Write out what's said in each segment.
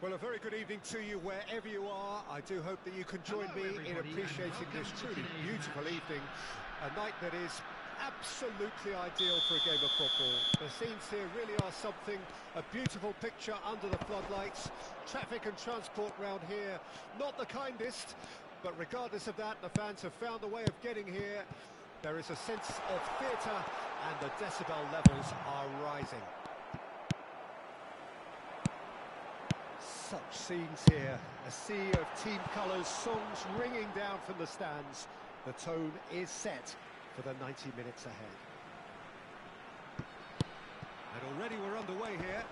Well, a very good evening to you wherever you are. I do hope that you can join me in appreciating this truly beautiful evening. A night that is absolutely ideal for a game of football. The scenes here really are something, a beautiful picture under the floodlights. Traffic and transport round here, not the kindest, but regardless of that, the fans have found a way of getting here. There is a sense of theatre and the decibel levels are rising. Such scenes here, a sea of team colours, songs ringing down from the stands. The tone is set for the 90 minutes ahead. And already we're underway here.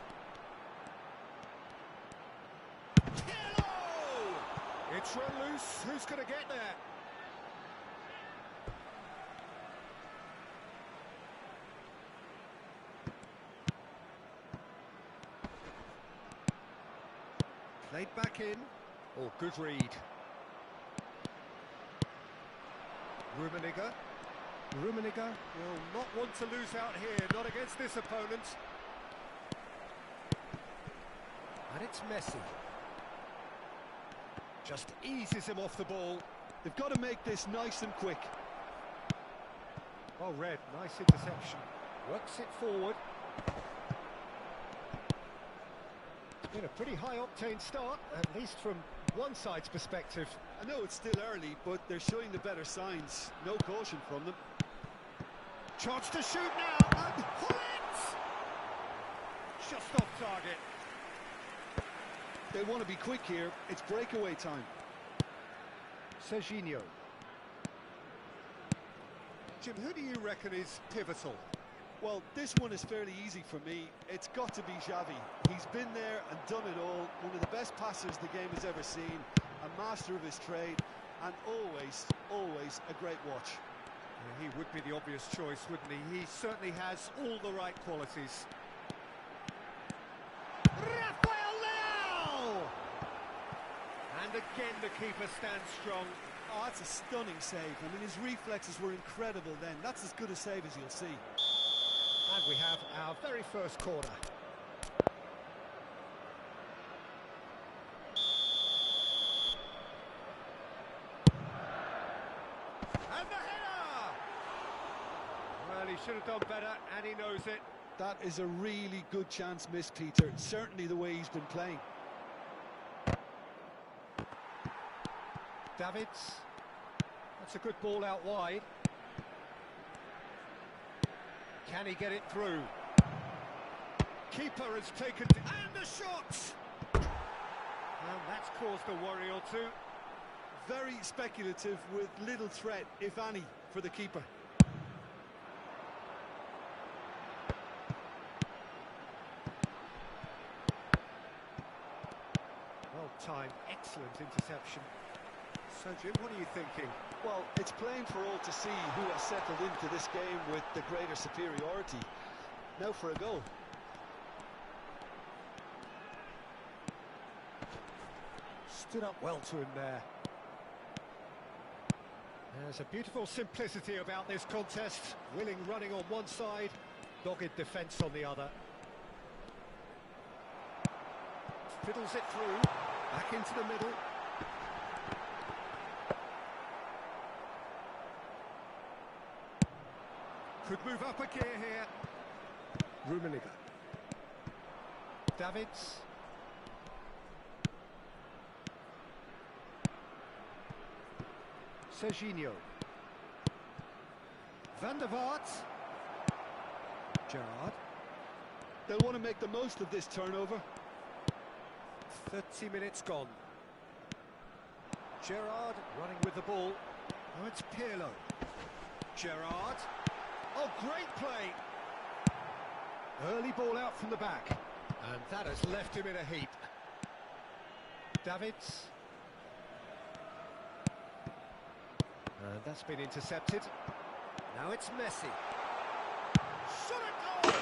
Hello! It's run loose, who's going to get there? Played back in. Oh, good read. Rummenigge will not want to lose out here, not against this opponent. And it's Messi. Just eases him off the ball. They've got to make this nice and quick. Oh, Red, nice interception. Works it forward. It's been a pretty high-octane start, at least from one side's perspective. I know it's still early, but they're showing the better signs. No caution from them. Chance to shoot now, and hit! Just off target. They want to be quick here. It's breakaway time. Serginho. Jim, who do you reckon is pivotal? Well, this one is fairly easy for me. It's got to be Xavi. He's been there and done it all. One of the best passers the game has ever seen. A master of his trade, and always a great watch. Yeah, he would be the obvious choice, wouldn't he? He certainly has all the right qualities. Rafael Leao! And again the keeper stands strong. Oh, that's a stunning save. I mean, his reflexes were incredible then. That's as good a save as you'll see. And we have our very first corner. And the header! Well, he should have done better, and he knows it. That is a really good chance missed, Peter. Certainly the way he's been playing. Davids. That's a good ball out wide. Can he get it through? Keeper has taken... And the shot! And that's caused a worry or two. Very speculative with little threat, if any, for the keeper. Well timed, excellent interception. So, Jim, what are you thinking? Well, it's plain for all to see who has settled into this game with the greater superiority. Now for a goal. Stood up well to him there. There's a beautiful simplicity about this contest. Willing running on one side, dogged defence on the other. Fiddles it through, back into the middle. Could move up a gear here. Rummenigge. Davids. Serginho. Van der Vaart. Gerrard. They'll want to make the most of this turnover. 30 minutes gone. Gerrard running with the ball. Now it's Pirlo. Gerrard. Oh, great play! Early ball out from the back. And that has left him in a heap. Davids. And that's been intercepted. Now it's Messi. Shot a goal!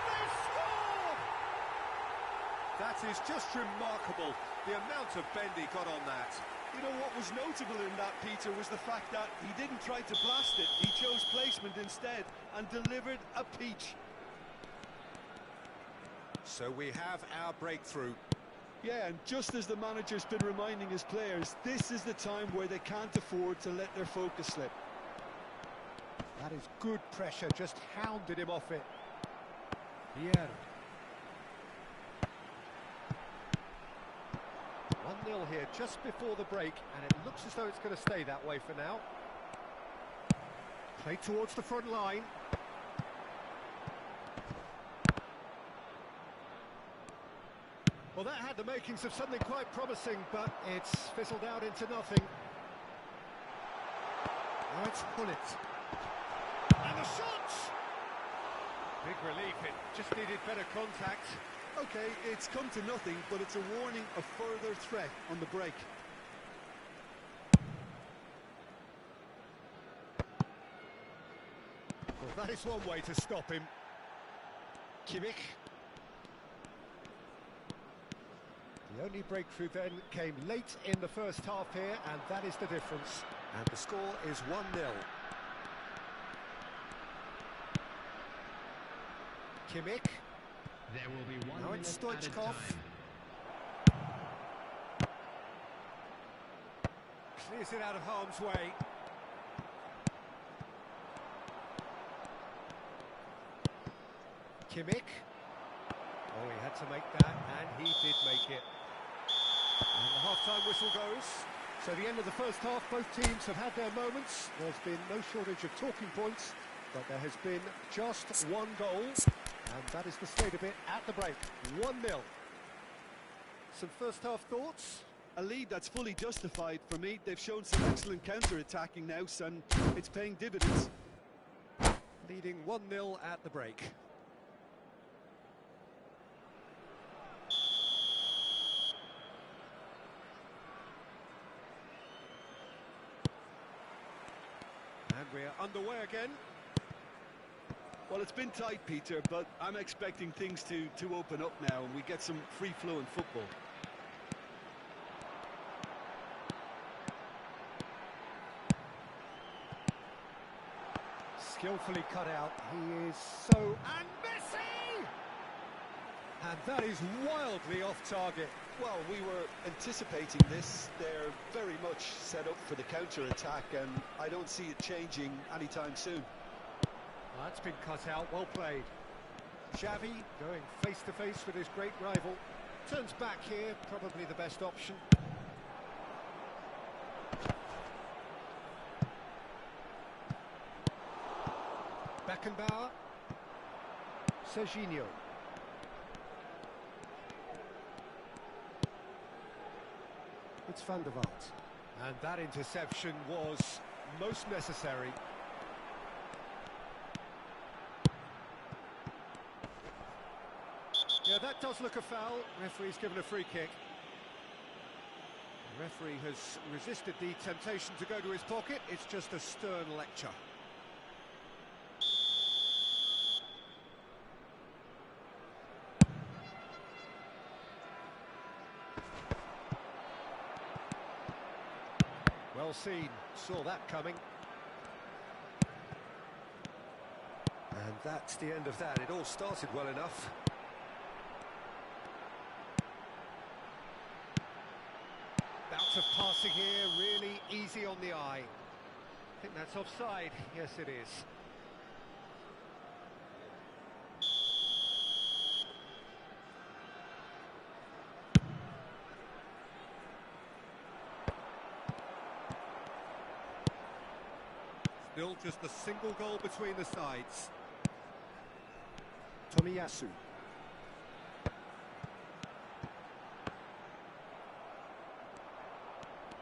They scored! That is just remarkable, the amount of bend he got on that. You know, what was notable in that, Peter, was the fact that he didn't try to blast it. He chose placement instead and delivered a peach. So we have our breakthrough. Yeah, and just as the manager's been reminding his players, this is the time where they can't afford to let their focus slip. That is good pressure, just hounded him off it. Pierre. 1-0 here, just before the break, and it looks as though it's going to stay that way for now. Play towards the front line. Well, that had the makings of something quite promising, but it's fizzled out into nothing. Now it's Hullet. And the shot! Big relief, it just needed better contact. Okay, it's come to nothing, but it's a warning of further threat on the break. Well, that is one way to stop him. Kimmich. The only breakthrough then came late in the first half here, and that is the difference. And the score is 1-0. Kimmich. There will be 1 Now minute it's added Stoichkov. time. Clears it out of harm's way. Kimmich. Oh, he had to make that, and he did make it. And the half-time whistle goes. So the end of the first half, both teams have had their moments. There's been no shortage of talking points, but there has been just one goal, and that is the state of it at the break. 1-0. Some first-half thoughts? A lead that's fully justified for me. They've shown some excellent counter-attacking now, and it's paying dividends. Leading 1-0 at the break. And we're underway again. Well, it's been tight, Peter, but I'm expecting things to open up now and we get some free-flowing football. Skillfully cut out. He is so... And Messi! And that is wildly off target. Well, we were anticipating this. They're very much set up for the counter-attack, and I don't see it changing anytime soon. That's been cut out, well played. Xavi going face-to-face with his great rival. Turns back here, probably the best option. Beckenbauer. Serginho. It's Van der Vaart. And that interception was most necessary. Yeah, that does look a foul. Referee's given a free kick. The referee has resisted the temptation to go to his pocket. It's just a stern lecture. Well seen, saw that coming. And that's the end of that. It all started well enough. Bouts of passing here, really easy on the eye. I think that's offside. Yes, it is. Still just a single goal between the sides. Tomiyasu.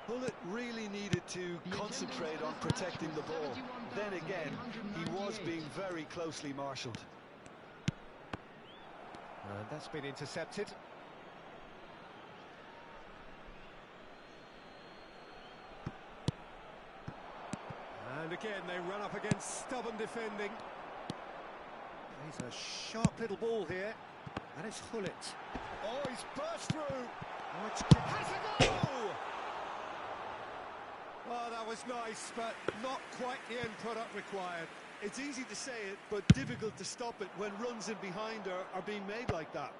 Hullet really needed to concentrate on protecting the ball. Then again, he was being very closely marshalled. And that's been intercepted. And again, they run up against stubborn defending. He's a sharp little ball here. And it's Hullet. Oh, he's burst through. Oh, it's... Has a goal! Oh, that was nice, but not quite the end product required. It's easy to say it, but difficult to stop it when runs in behind are being made like that.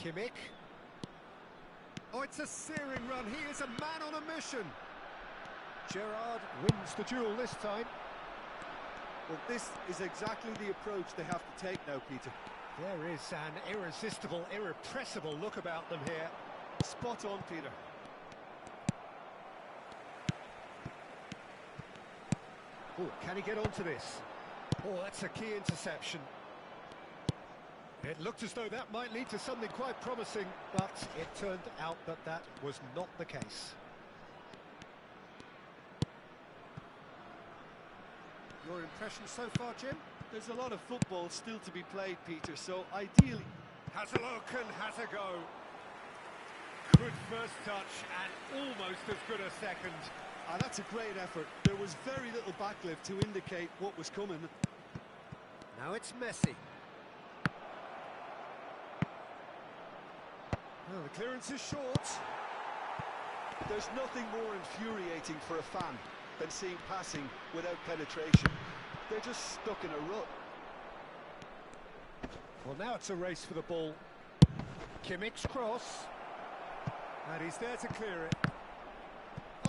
Kimmich. Oh, it's a searing run. He is a man on a mission. Gerrard wins the duel this time. Well, this is exactly the approach they have to take now, Peter. There is an irresistible, irrepressible look about them here. Spot on, Peter. Oh, can he get onto this? Oh, that's a key interception. It looked as though that might lead to something quite promising, but it turned out that that was not the case. Your impression so far, Jim? There's a lot of football still to be played, Peter, so ideally... Has a look and has a go. Good first touch and almost as good a second. Ah, that's a great effort. There was very little backlift to indicate what was coming. Now it's Messi. Well, the clearance is short. There's nothing more infuriating for a fan than seeing passing without penetration. They're just stuck in a rut. Well, now it's a race for the ball. Kimmich's cross. And he's there to clear it.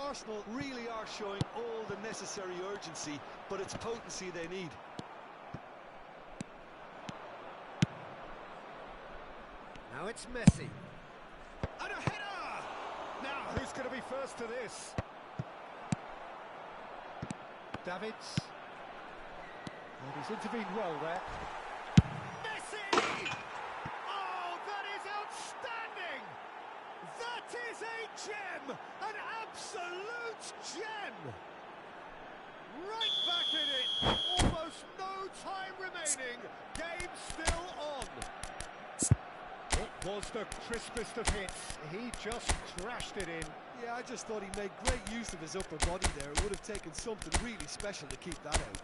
Arsenal really are showing all the necessary urgency, but it's potency they need. Now it's Messi. And a header! Now, who's going to be first to this? Davids. And he's intervened well there. Messi! Oh, that is outstanding! That is a gem! An absolute gem! Right back in it! Almost no time remaining. Game still on. It was the crispest of hits. He just crashed it in. Yeah, I just thought he made great use of his upper body there. It would have taken something really special to keep that out.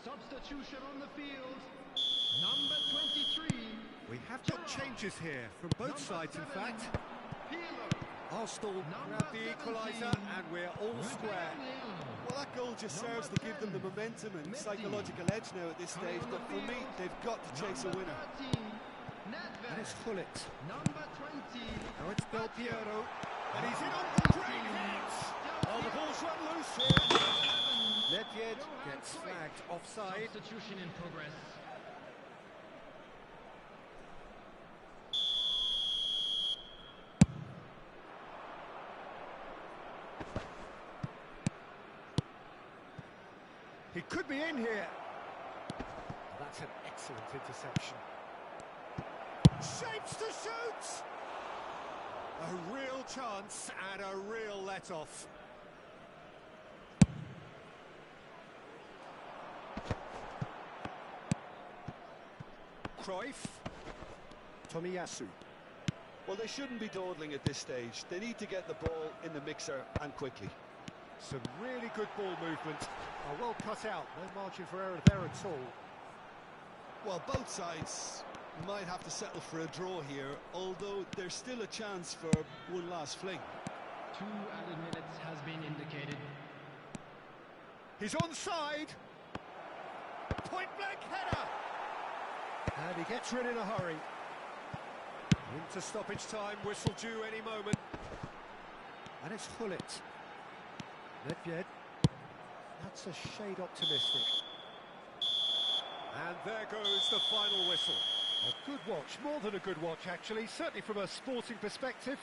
Substitution on the field. Number 23. We have got changes here from both sides, in fact. Arsenal grab the equaliser and we're all square. Well, that goal just serves to give them the momentum and psychological edge now at this stage, but for me, they've got to chase a winner. And it's Gullit. Number 20. Now it's Del Piero. And he's in on the great hit! Oh, the ball's run loose here. Nedved gets flagged offside. Substitution in progress. He could be in here. That's an excellent interception. Shapes to shoot! A real chance and a real let-off. Cruyff. Tomiyasu. Well, they shouldn't be dawdling at this stage. They need to get the ball in the mixer and quickly. Some really good ball movement. Oh, well cut out. No margin for error there at all. Well, both sides might have to settle for a draw here, although there's still a chance for one last fling. 2 added minutes has been indicated. He's onside. Point-blank header. And he gets rid in a hurry. Into stoppage time, whistle due any moment. And it's Gullit. Nedved. That's a shade optimistic. And there goes the final whistle. A good watch, more than a good watch actually, certainly from a sporting perspective.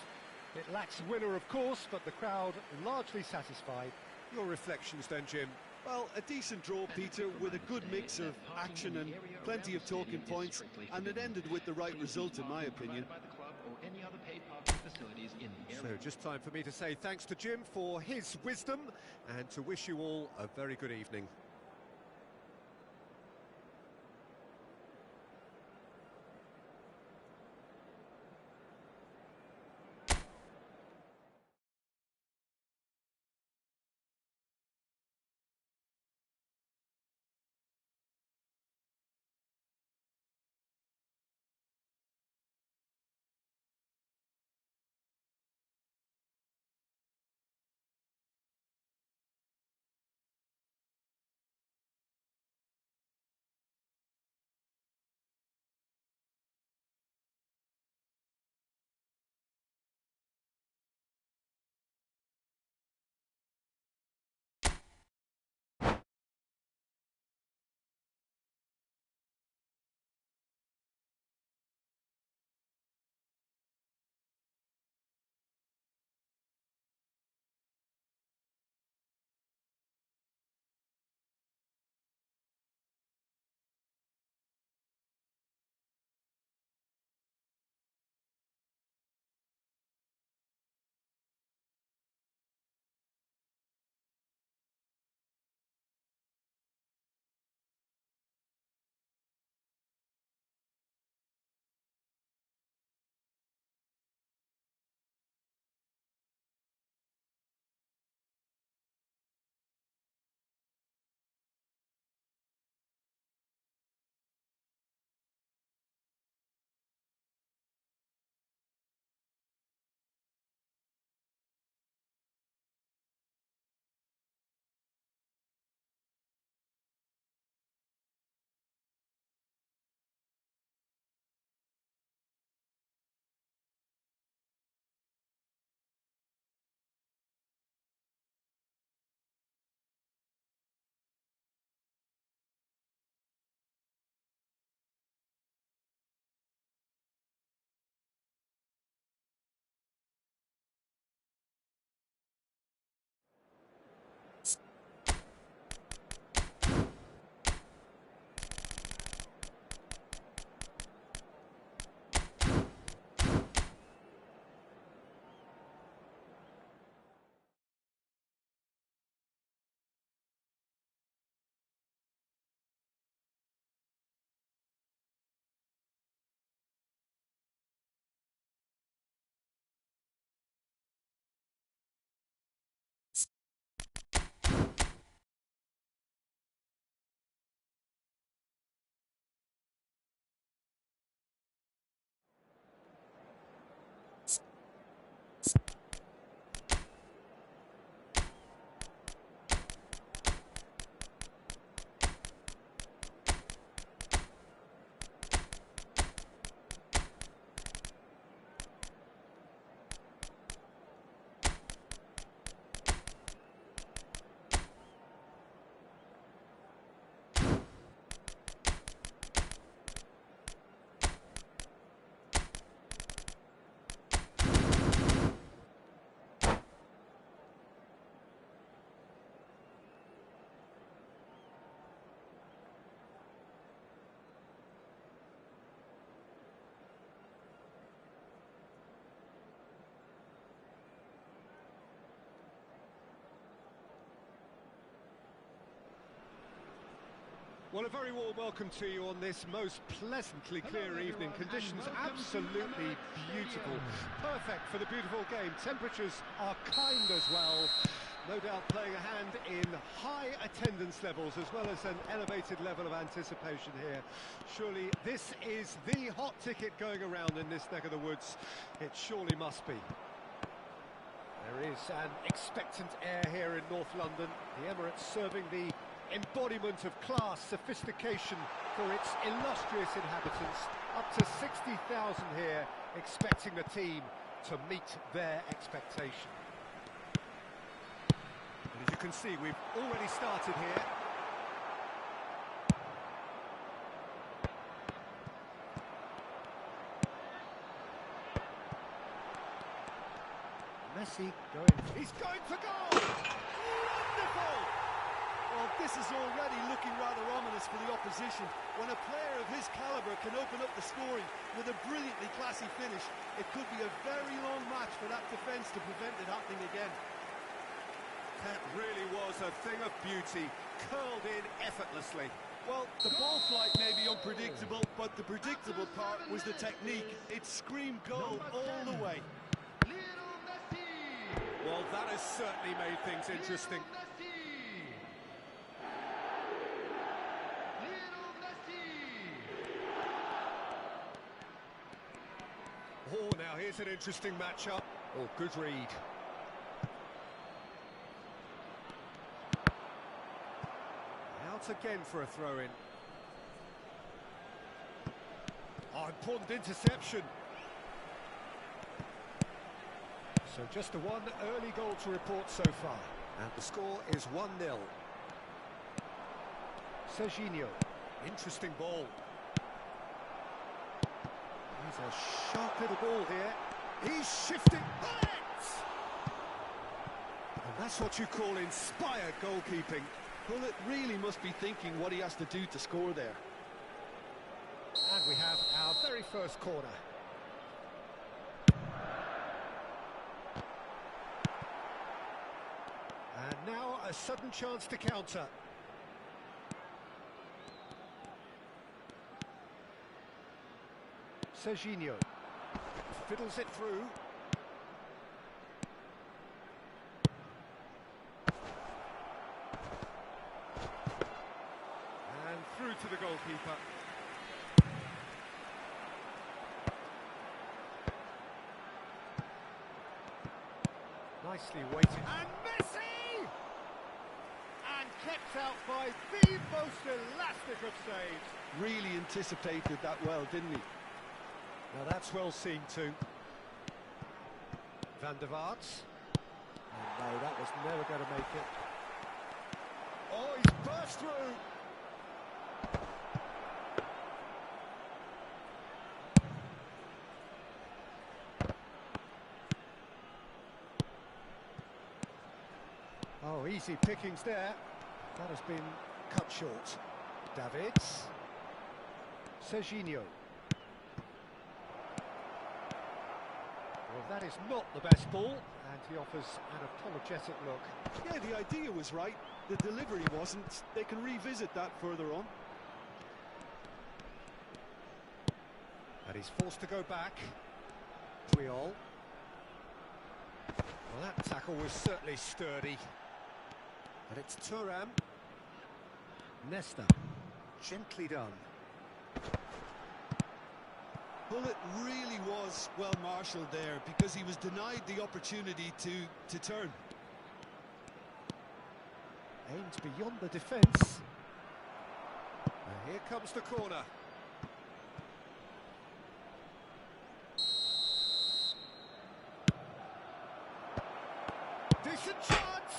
It lacks winner of course, but the crowd largely satisfied. Your reflections then, Jim? Well, a decent draw, Peter, with a good mix of action and plenty of talking points, and it ended with the right result in my opinion. So just time for me to say thanks to Jim for his wisdom and to wish you all a very good evening. Well, a very warm welcome to you on this most pleasantly clear evening. Conditions absolutely beautiful. Perfect for the beautiful game. Temperatures are kind as well. No doubt playing a hand in high attendance levels as well as an elevated level of anticipation here. Surely this is the hot ticket going around in this neck of the woods. It surely must be. There is an expectant air here in North London. The Emirates serving the embodiment of class, sophistication for its illustrious inhabitants. Up to 60,000 here, expecting the team to meet their expectation. And as you can see, we've already started here. Messi he's going for goal! Wonderful! Well, this is already looking rather ominous for the opposition. When a player of his calibre can open up the scoring with a brilliantly classy finish, it could be a very long match for that defence to prevent it happening again. That really was a thing of beauty, curled in effortlessly. Well, the ball flight may be unpredictable, but the predictable part was the technique. It screamed goal all the way. Well, that has certainly made things interesting. Oh, now here's an interesting matchup. Oh, good read. Out again for a throw-in. Oh, important interception. So just the one early goal to report so far. And the score is 1-0. Serginho. Interesting ball. He's a sharp little ball here. He's shifting. And that's what you call inspired goalkeeping. Well, it really must be thinking what he has to do to score there. And we have our very first corner. And now a sudden chance to counter. Serginho fiddles it through. And through to the goalkeeper. Nicely weighted. And Messi! And kept out by the most elastic of saves. Really anticipated that well, didn't he? Now that's well seen too. Van der Vaart. Oh, no, that was never going to make it. Oh, he's burst through. Oh, easy pickings there. That has been cut short. Davids. Serginho. Well, that is not the best ball, and he offers an apologetic look. Yeah, the idea was right. The delivery wasn't. They can revisit that further on. And he's forced to go back. Puyol. Well, that tackle was certainly sturdy. And it's Thuram. Nesta. Gently done. Well, it really was well marshalled there because he was denied the opportunity to turn. Aimed beyond the defence. And here comes the corner. Decent chance!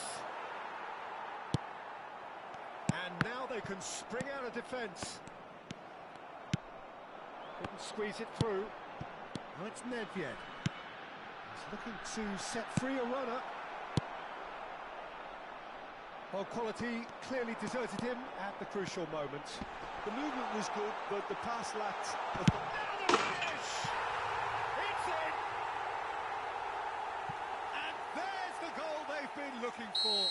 And now they can spring out of defence. Couldn't squeeze it through. Now it's Nedved. He's looking to set free a runner. Well, quality clearly deserted him at the crucial moment. The movement was good, but the pass lacked. Now the finish! It's in! And there's the goal they've been looking for.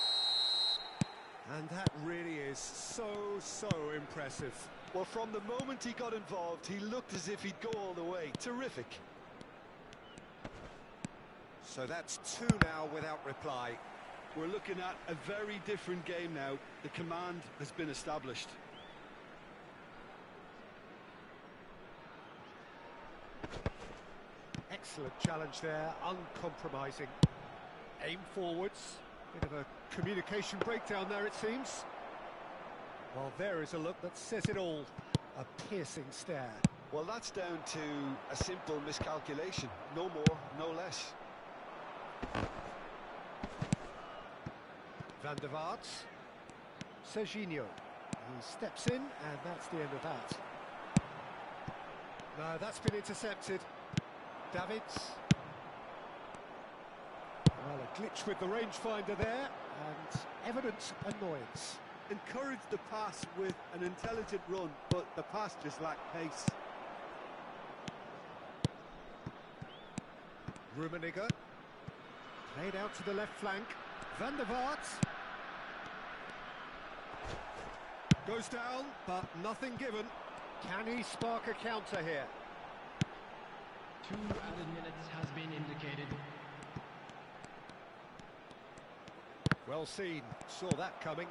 And that really is so impressive. Well, from the moment he got involved, he looked as if he'd go all the way. Terrific. So that's two now without reply. We're looking at a very different game now. The command has been established. Excellent challenge there, uncompromising. Aim forwards. Bit of a communication breakdown there, it seems. Well, there is a look that says it all. A piercing stare. Well, that's down to a simple miscalculation. No more, no less. Van der Vaart. Serginho. He steps in, and that's the end of that. No, that's been intercepted. Davids. Well, a glitch with the rangefinder there, and evident annoyance. Encouraged the pass with an intelligent run, but the pass just lacked pace. Rummenigge. Played out to the left flank. Van der Vaart. Goes down, but nothing given. Can he spark a counter here? 2 added minutes has been indicated. Well seen, saw that coming.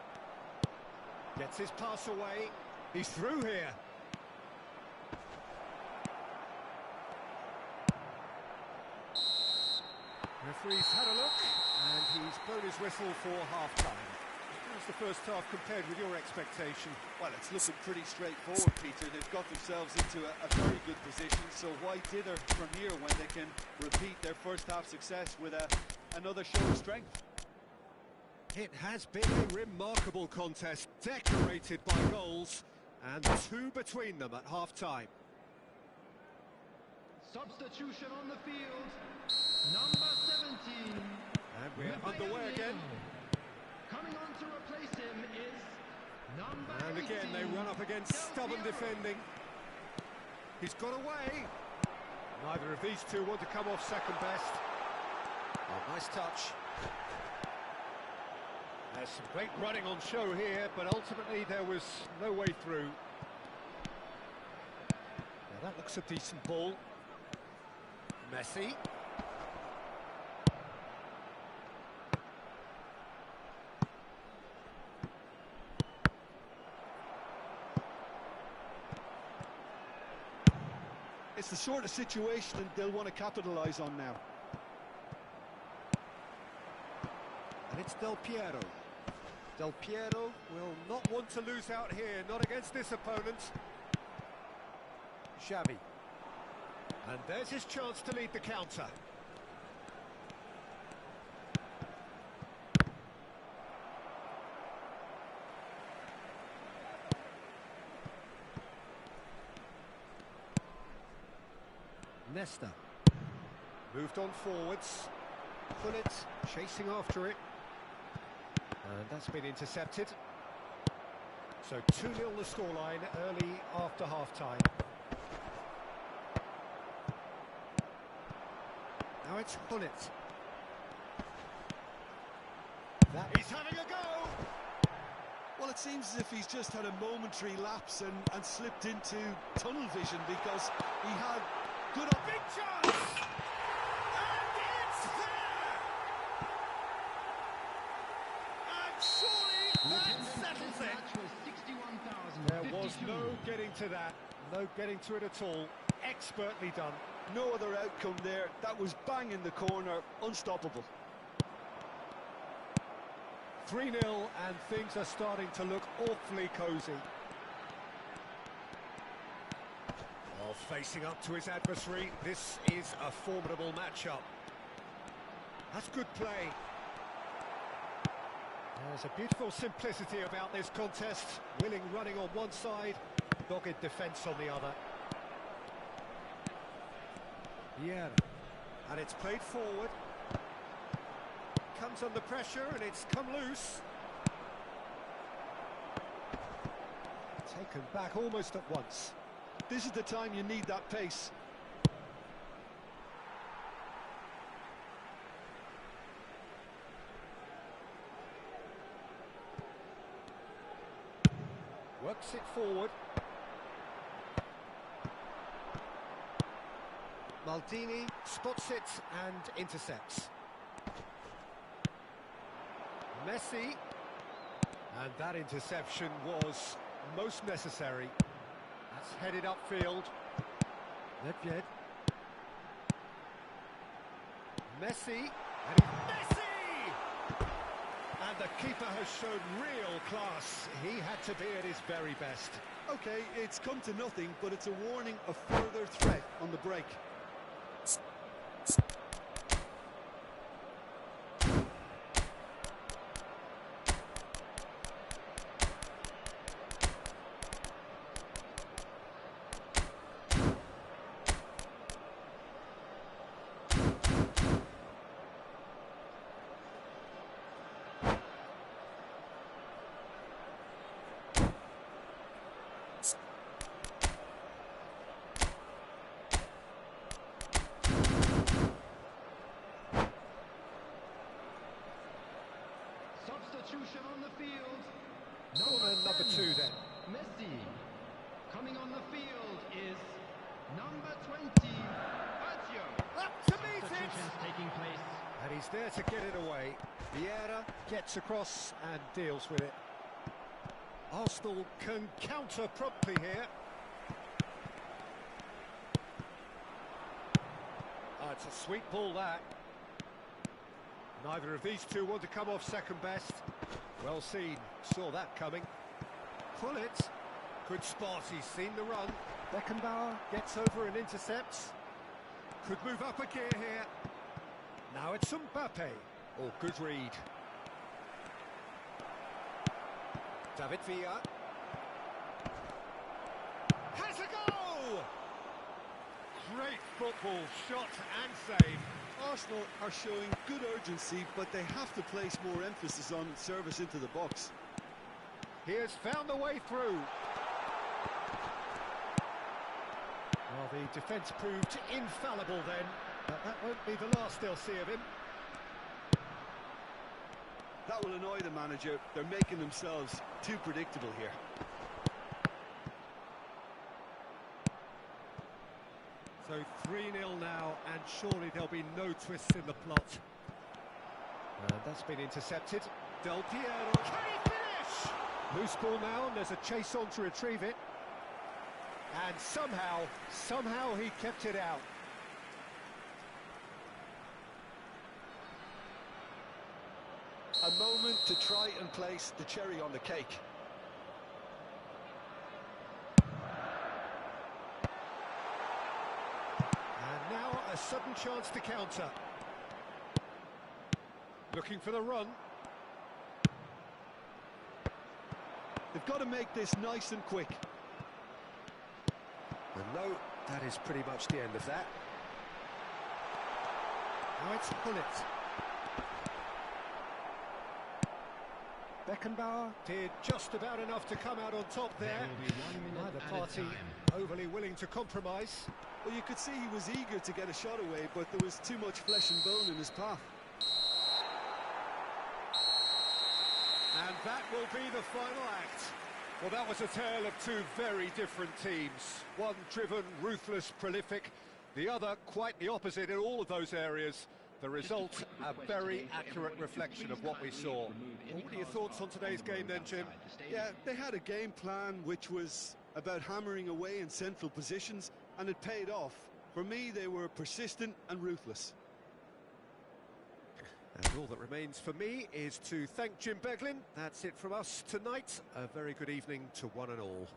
Gets his pass away. He's through here. Referee's had a look, and he's blown his whistle for half-time. How's the first half compared with your expectation? Well, it's looking pretty straightforward, Peter. They've got themselves into a very good position, so why dither from here when they can repeat their first half success with another show of strength? It has been a remarkable contest, decorated by goals, and two between them at half-time. Substitution on the field. Number 17. And we're underway again. Coming on to replace him is number 18. And again, they run up against stubborn defending. He's got away. Neither of these two want to come off second best. Oh, nice touch. There's some great running on show here, but ultimately there was no way through. Now that looks a decent ball. Messi. It's the sort of situation they'll want to capitalise on now. And it's Del Piero. Del Piero will not want to lose out here, not against this opponent. Xavi. And there's his chance to lead the counter. Nesta. Moved on forwards. Gullit chasing after it. And that's been intercepted. So 2-0 the scoreline early after half-time. Now it's Gullit. He's having a go! Well, it seems as if he's just had a momentary lapse and slipped into tunnel vision because he had good... Big chance! And it's there! And surely that settles it. There was no getting to that, no getting to it at all. Expertly done. No other outcome there. That was bang in the corner, unstoppable. 3-0 and things are starting to look awfully cosy. While facing up to his adversary, this is a formidable matchup. That's good play. There's a beautiful simplicity about this contest. Willing running on one side, dogged defence on the other. Yeah, and it's played forward. Comes under pressure and it's come loose. Taken back almost at once. This is the time you need that pace. flicks it forward. Maldini spots it and intercepts. Messi. And that interception was most necessary. That's headed upfield. Nedved. Messi. And Messi! And the keeper has shown real class. He had to be at his very best. Okay, it's come to nothing, but it's a warning of further threat on the break. Substitution on the field. Corner number 2 then. Messi. Coming on the field is number 20, Baggio. Up to meet it! Substitutions taking place. And he's there to get it away. Vieira gets across and deals with it. Arsenal can counter promptly here. Oh, it's a sweet ball, that. Neither of these two want to come off second best. Well seen, saw that coming. Pullet, good spot, he's seen the run. Beckenbauer gets over and intercepts. Could move up a gear here. Now it's Mbappe. Oh, good read. David Villa. Has a goal! Great football, shot and save. Arsenal are showing good urgency, but they have to place more emphasis on service into the box. He has found the way through. Well, the defence proved infallible then, but that won't be the last they'll see of him. That will annoy the manager. They're making themselves too predictable here. So 3-0 now, and surely there'll be no twists in the plot. And that's been intercepted. Del Piero, can he finish? Loose ball now, and there's a chase on to retrieve it. And somehow he kept it out. A moment to try and place the cherry on the cake. And now a sudden chance to counter. Looking for the run. They've got to make this nice and quick. And no, that is pretty much the end of that. Now it's Pullet. Beckenbauer did just about enough to come out on top there. Neither party overly willing to compromise. Well, you could see he was eager to get a shot away, but there was too much flesh and bone in his path. And that will be the final act. Well, that was a tale of two very different teams. One driven, ruthless, prolific. The other quite the opposite in all of those areas. The result, a very accurate reflection of what we saw. Well, what are your thoughts on today's game then, Jim? Yeah, they had a game plan which was about hammering away in central positions, and it paid off. For me, they were persistent and ruthless. And all that remains for me is to thank Jim Beglin. That's it from us tonight. A very good evening to one and all.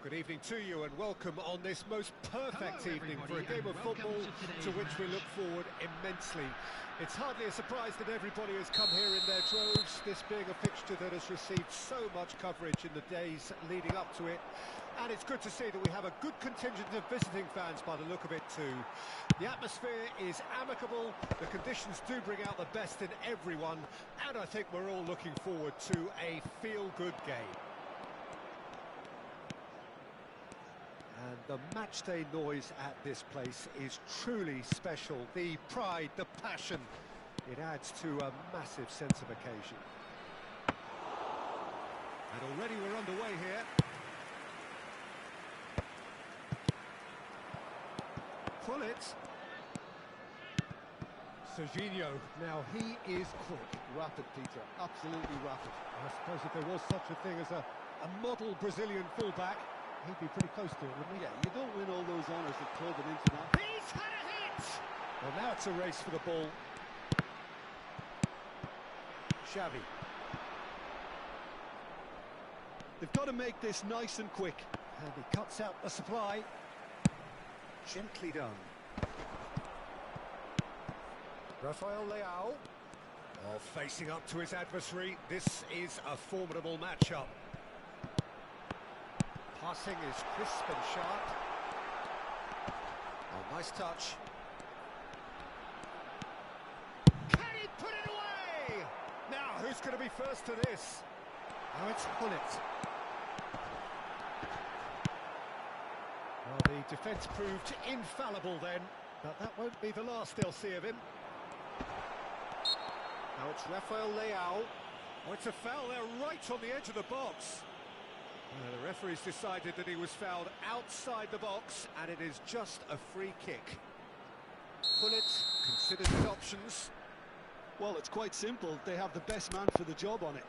Good evening to you and welcome on this most perfect evening for a game of football to which we look forward immensely. It's hardly a surprise that everybody has come here in their droves, this being a fixture that has received so much coverage in the days leading up to it. And it's good to see that we have a good contingent of visiting fans by the look of it too. The atmosphere is amicable, the conditions do bring out the best in everyone, and I think we're all looking forward to a feel-good game. And the matchday noise at this place is truly special. The pride, the passion, it adds to a massive sense of occasion. And already we're underway here. Pull it. Serginho, now he is quick. Rapid, Peter, absolutely rapid. I suppose if there was such a thing as a model Brazilian fullback, he'd be pretty close to it, wouldn't he? Yeah, you don't win all those honours at club and international. He's had a hit! Well, now it's a race for the ball. Xavi. They've got to make this nice and quick. And he cuts out the supply. Gently done. Rafael Leao. Oh, facing up to his adversary. This is a formidable matchup. Passing is crisp and sharp. Oh, nice touch. Can he put it away? Now, who's going to be first to this? Now it's Hullet. Well, the defence proved infallible then, but that won't be the last they'll see of him. Now it's Rafael Leao. Oh, it's a foul there right on the edge of the box. The referee's decided that he was fouled outside the box, and it is just a free kick. Hullet considers his options. Well, it's quite simple. They have the best man for the job on it.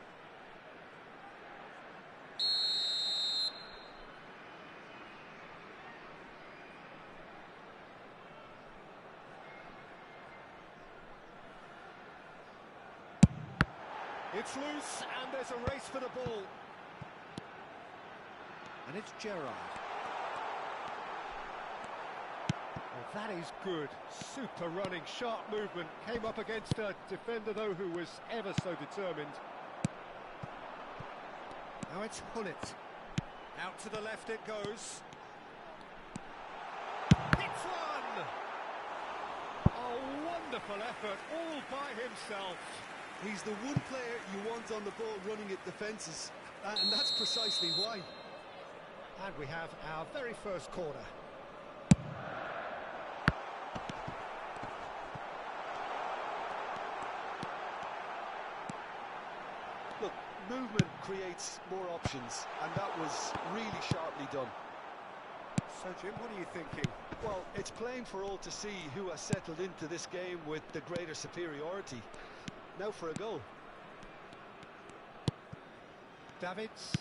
It's loose, and there's a race for the ball. And it's Gerrard. Well, that is good. Super running, sharp movement. Came up against a defender, though, who was ever so determined. Now it's Hullet. Out to the left it goes. It's one! A wonderful effort, all by himself. He's the one player you want on the ball running at defences, and that's precisely why. And we have our very first corner. Look, movement creates more options, and that was really sharply done. So, Jim, what are you thinking? Well, it's plain for all to see who has settled into this game with the greater superiority. Now for a goal. Davids.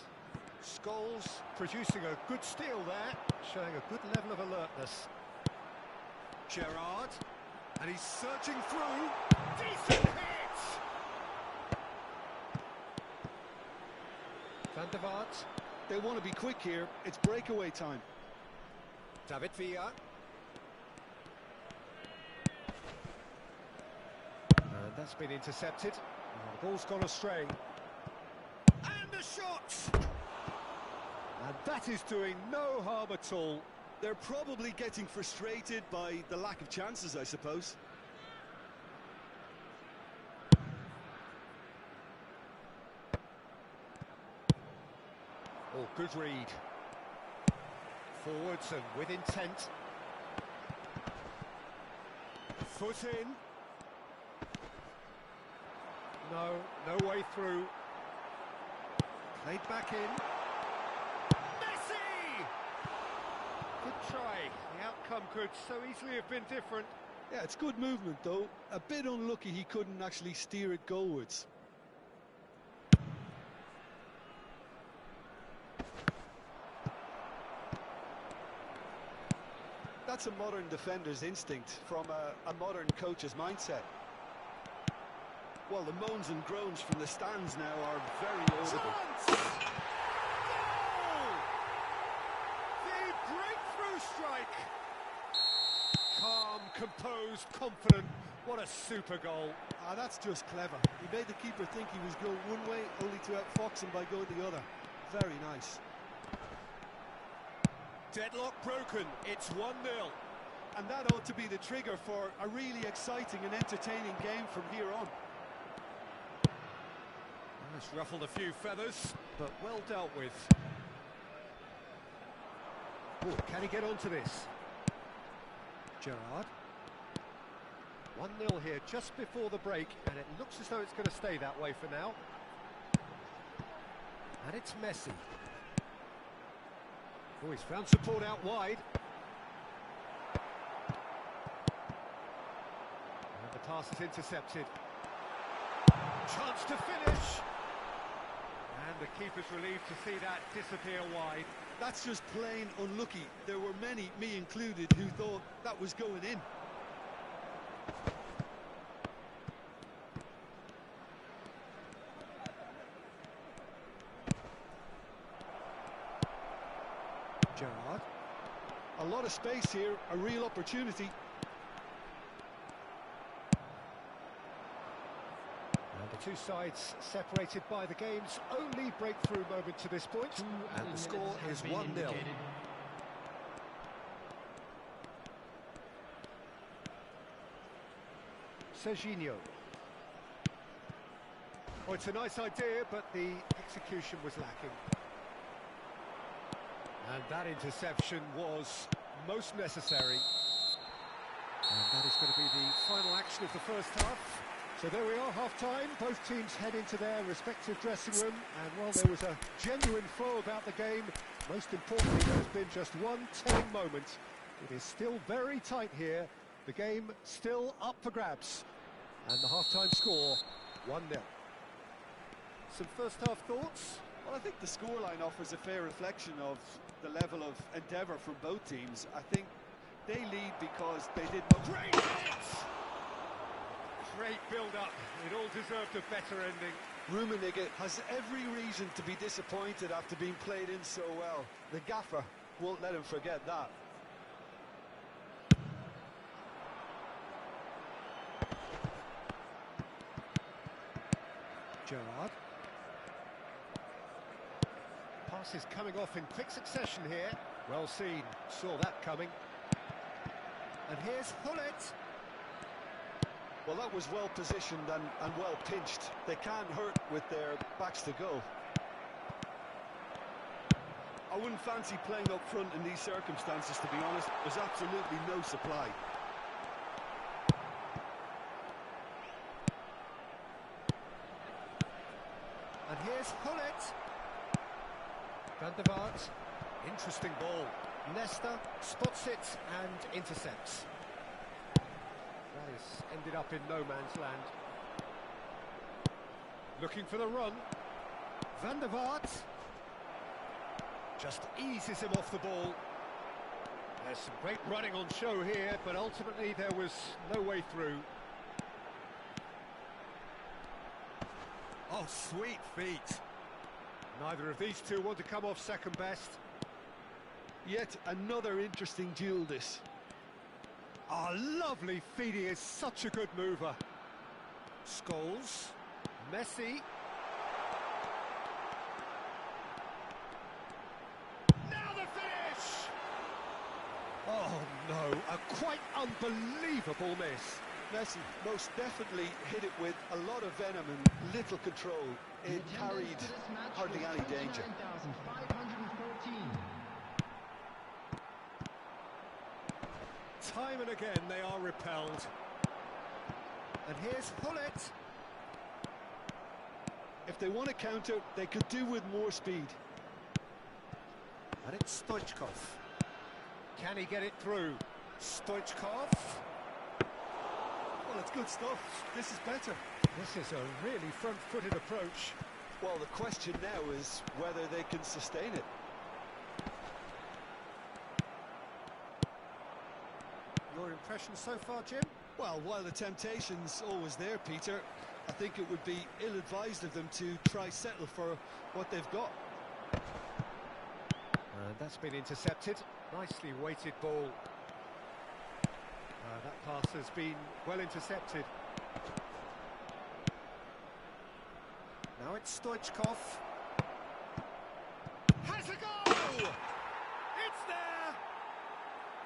Scholes producing a good steal there, showing a good level of alertness. Gerrard, and he's searching through. Decent hit! Van der Vaart. They want to be quick here. It's breakaway time. David Villa. And that's been intercepted. The ball's gone astray. And the shot! And that is doing no harm at all. They're probably getting frustrated by the lack of chances, I suppose. Oh, good read. Forwards and with intent. Foot in. No way through. Played back in. Good try. The outcome could so easily have been different. Yeah, it's good movement, though. A bit unlucky he couldn't actually steer it goalwards. That's a modern defender's instinct from a modern coach's mindset. Well, the moans and groans from the stands now are very audible. composed, confident. What a super goal. Ah, that's just clever. He made the keeper think he was going one way, only to outfox him by going the other. Very nice. Deadlock broken. It's 1-0. And that ought to be the trigger for a really exciting and entertaining game from here on. It's ruffled a few feathers, but well dealt with. Oh, can he get onto this? Gerrard. 1-0 here just before the break, and it looks as though it's going to stay that way for now. And it's Messi. Oh, he's found support out wide. And the pass is intercepted. Chance to finish. And the keeper's relieved to see that disappear wide. That's just plain unlucky. There were many, me included, who thought that was going in. Gerrard. A lot of space here, a real opportunity. And the two sides separated by the game's only breakthrough moment to this point. And the score is 1-0. Serginho. Oh, it's a nice idea, but the execution was lacking. And that interception was most necessary. And that is going to be the final action of the first half. So there we are, half-time. Both teams head into their respective dressing room. And while there was a genuine flow about the game, most importantly, there's been just one telling moment. It is still very tight here. The game still up for grabs. And the half-time score, 1-0. Some first-half thoughts? Well, I think the scoreline offers a fair reflection of the level of endeavour from both teams. I think they lead because they did not... Great hit! Great build-up. It all deserved a better ending. Rummenigge has every reason to be disappointed after being played in so well. The gaffer won't let him forget that. Gerrard. Pass is coming off in quick succession here. Well seen, saw that coming. And here's Hullet. Well, that was well positioned and well pinched. They can't hurt with their backs to goal. I wouldn't fancy playing up front in these circumstances, to be honest. There's absolutely no supply. And here's Hullet. Van der Vaart. Interesting ball. Nesta spots it and intercepts. That has ended up in no man's land. Looking for the run. Van der Vaart. Just eases him off the ball. There's some great running on show here, but ultimately there was no way through. Oh, sweet feet. Neither of these two want to come off second best. Yet another interesting duel, this. Oh, lovely feet. He is such a good mover. Scholes. Messi. Now the finish! Oh, no. A quite unbelievable miss. Messi most definitely hit it with a lot of venom and little control. It carried hardly any danger. Time and again they are repelled. And here's Hullet. If they want to counter, they could do with more speed. And it's Stoichkov. Can he get it through? Stoichkov. Well, it's good stuff. This is better. This is a really front-footed approach. Well, the question now is whether they can sustain it. Your impression so far, Jim? Well, while the temptation's always there, Peter, I think it would be ill-advised of them to try settle for what they've got. And that's been intercepted. Nicely weighted ball. That Pass has been well intercepted. Now it's Stoichkov. Has a goal! It's there!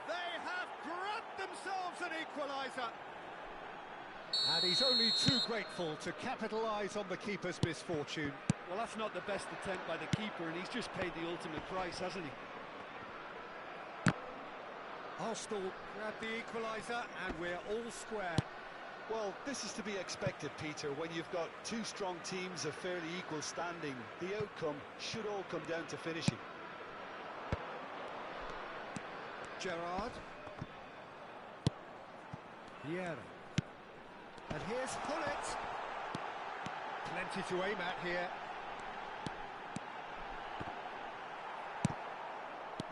They have grabbed themselves an equaliser. And he's only too grateful to capitalise on the keeper's misfortune. Well, that's not the best attempt by the keeper, and he's just paid the ultimate price, hasn't he? Arsenal grab the equaliser, and we're all square. Well, this is to be expected, Peter. When you've got two strong teams of fairly equal standing, the outcome should all come down to finishing. Gerrard. Vieira. And here's Pullet. Plenty to aim at here.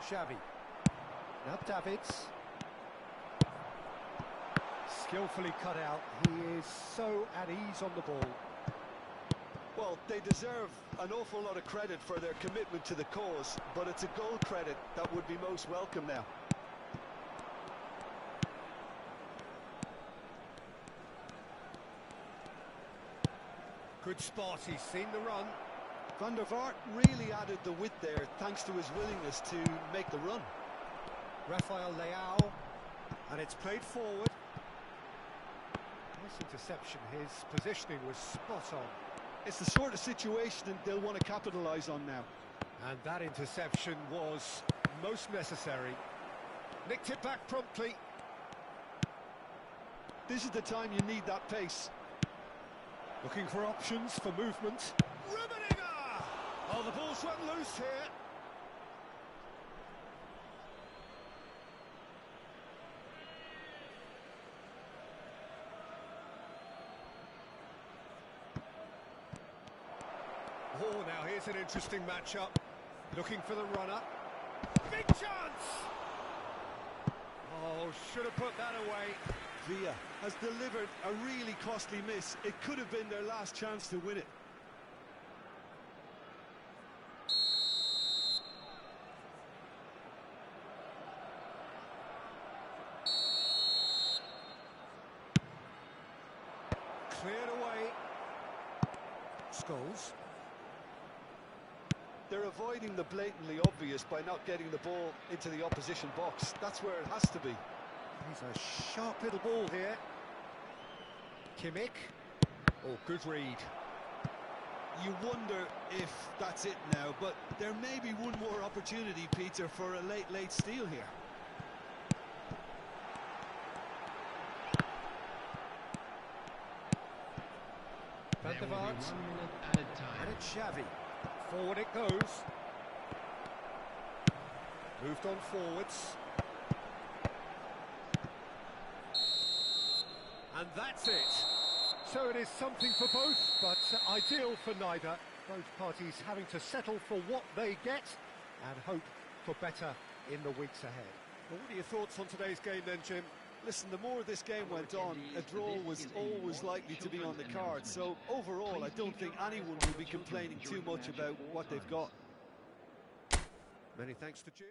Xavi. Now Davids. Skillfully cut out. He is so at ease on the ball. Well, they deserve an awful lot of credit for their commitment to the cause, but it's a goal credit that would be most welcome now. Good spot, he's seen the run. Van der Vaart really added the width there, thanks to his willingness to make the run. Rafael Leao, and it's played forward. Nice interception, his positioning was spot on. It's the sort of situation they'll want to capitalise on now. And that interception was most necessary. Nicked it back promptly. This is the time you need that pace. Looking for options for movement. Rummenigge! Oh, the ball's run loose here. Oh, now here's an interesting matchup. Looking for the runner. Big chance! Oh, should have put that away. Villa has delivered a really costly miss. It could have been their last chance to win it. Cleared away. Scholes. They're avoiding the blatantly obvious by not getting the ball into the opposition box. That's where it has to be. He's a sharp little ball here. Kimmich. Oh, good read. You wonder if that's it now, but there may be one more opportunity, Peter, for a late steal here. Van der Vaart. And it's Xavi. Forward it goes. Moved on forwards. And that's it. So it is something for both, but ideal for neither. Both parties having to settle for what they get and hope for better in the weeks ahead. Well, what are your thoughts on today's game then, Jim? Listen, the more this game went on, a draw was always likely to be on the card. So overall, I don't think anyone will be complaining too much about what they've got. Many thanks to Jim.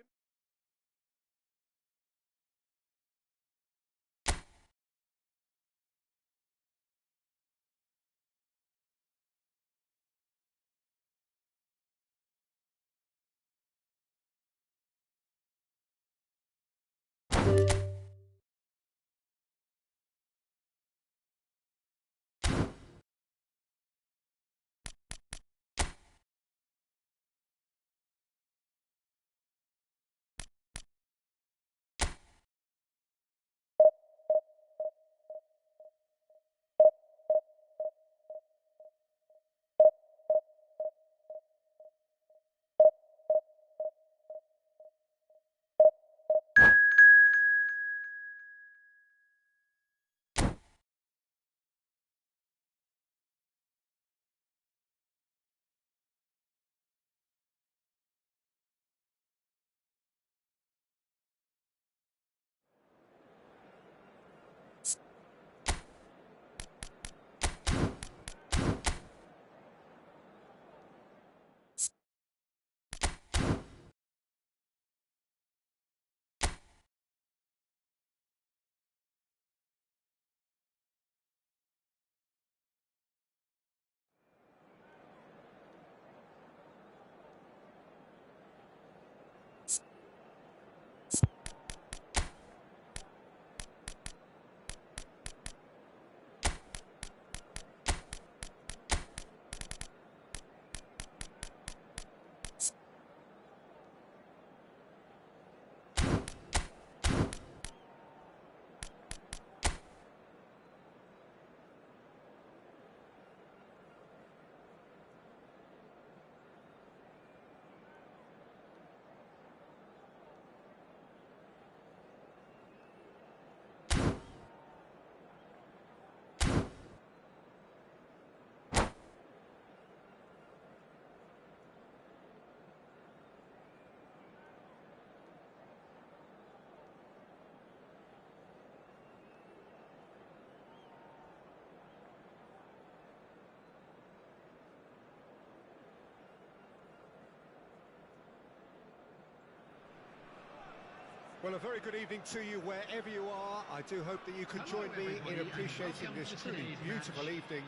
Well, a very good evening to you wherever you are. I do hope that you can join me in appreciating this truly beautiful evening.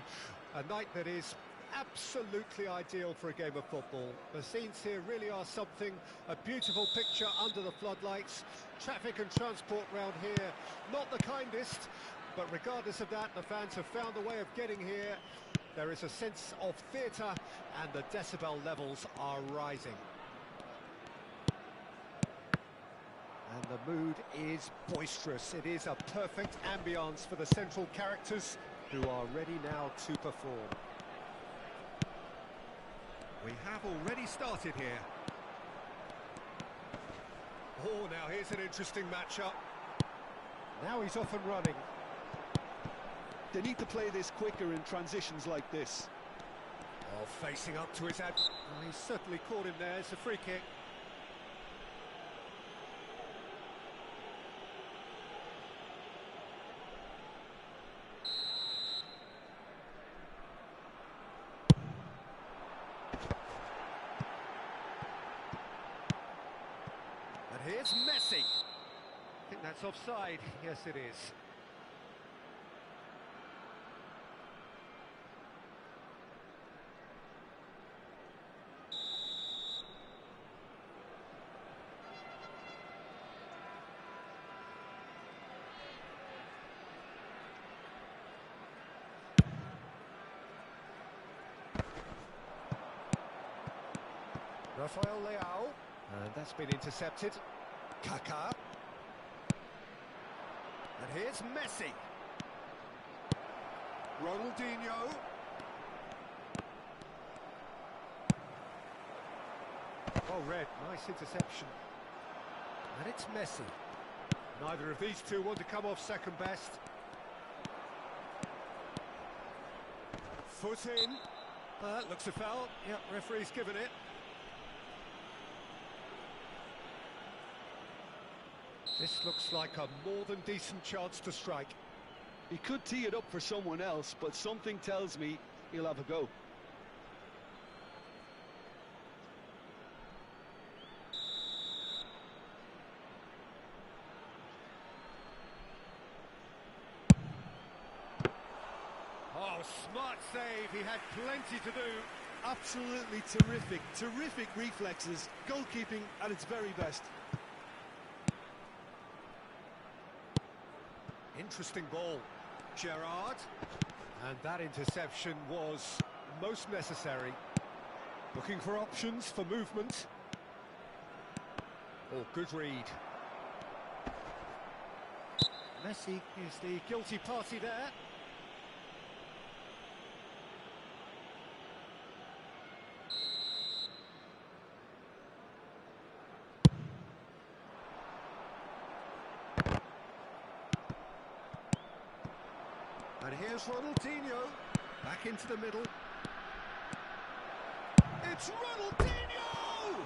A night that is absolutely ideal for a game of football. The scenes here really are something, a beautiful picture under the floodlights. Traffic and transport round here, not the kindest, but regardless of that, the fans have found a way of getting here. There is a sense of theatre and the decibel levels are rising. And the mood is boisterous. It is a perfect ambience for the central characters who are ready now to perform. We have already started here. Oh, now here's an interesting matchup. Now he's off and running. They need to play this quicker in transitions like this. Oh, facing up to his ad. Oh, he's certainly caught him there. It's a free kick. Here's Messi. I think that's offside. Yes, it is. Rafael Leao. And that's been intercepted. Kaká. And here's Messi. Ronaldinho. Oh, red. Nice interception. And it's Messi. Neither of these two want to come off second best. Foot in. Looks a foul. Yep, referee's given it. This looks like a more than decent chance to strike. He could tee it up for someone else, but something tells me he'll have a go. Oh, smart save. He had plenty to do. Absolutely terrific. Terrific reflexes. Goalkeeping at its very best. Interesting ball. Gerrard. And that interception was most necessary. Looking for options for movement. Oh, good read. Messi is the guilty party there. And here's Ronaldinho, back into the middle. It's Ronaldinho!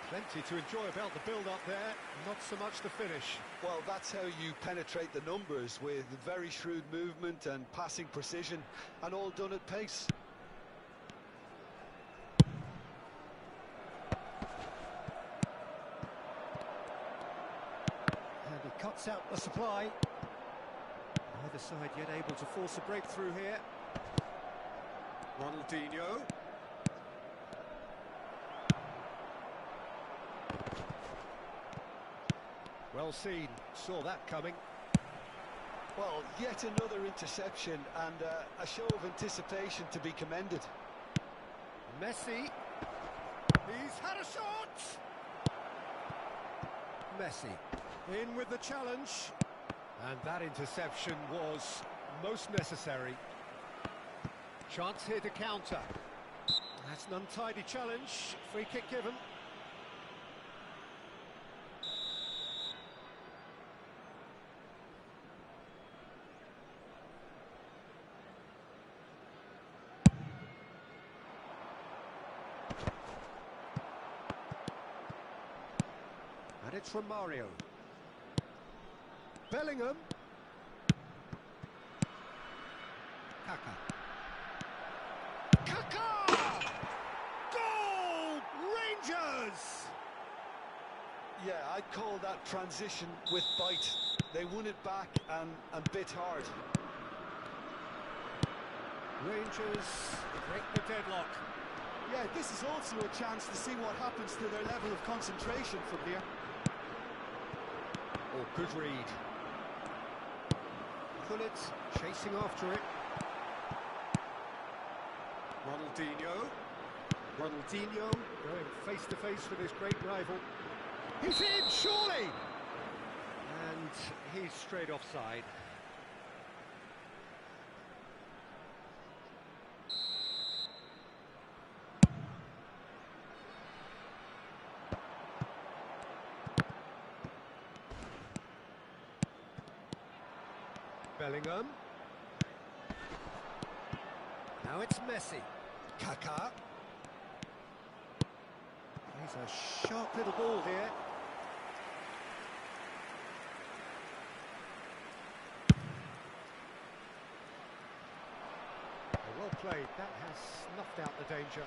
Plenty to enjoy about the build-up there, not so much the finish. Well, that's how you penetrate the numbers, with very shrewd movement and passing precision, and all done at pace. And he cuts out the supply. Neither side yet able to force a breakthrough here. Ronaldinho. Well seen, saw that coming. Well, yet another interception and a show of anticipation to be commended. Messi. He's had a shot! Messi in with the challenge. And that interception was most necessary. Chance here to counter. That's an untidy challenge. Free kick given. And it's from Mario. Bellingham. Kaká. Kaká! Goal! Rangers! Yeah, I'd call that transition with bite. They won it back and bit hard. Rangers break the deadlock. Yeah, this is also a chance to see what happens to their level of concentration from here. Oh, good read. Pullet chasing after it. Ronaldinho going face to face with his great rival. He's in, surely! And he's straight offside. Bellingham. Now it's Messi. Kaká. He's a sharp little ball here. Well played. That has snuffed out the danger.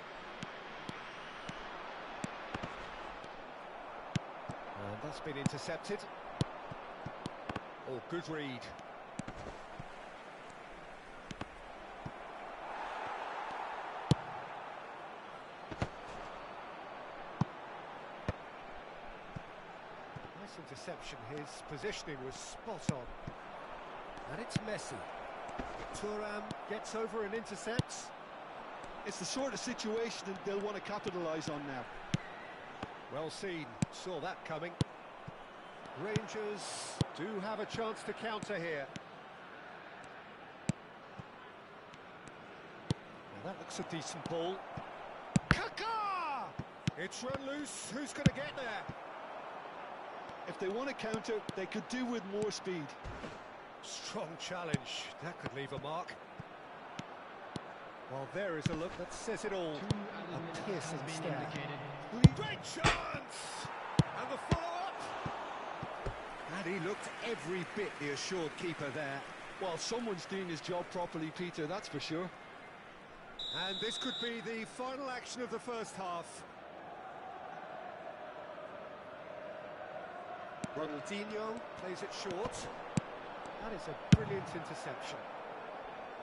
And that's been intercepted. Oh, good read. Interception, his positioning was spot on. And it's Messi. Thuram gets over and intercepts. It's the sort of situation that they'll want to capitalise on now. Well seen, saw that coming. Rangers do have a chance to counter here. Now that looks a decent ball. Kaká! It's run loose, who's going to get there? If they want to counter, they could do with more speed. Strong challenge, that could leave a mark. Well, there is a look that says it all. A piercing stare. Great chance! And the follow-up! And he looked every bit the assured keeper there. Well, someone's doing his job properly, Peter, that's for sure. And this could be the final action of the first half. Ronaldinho plays it short. That is a brilliant interception.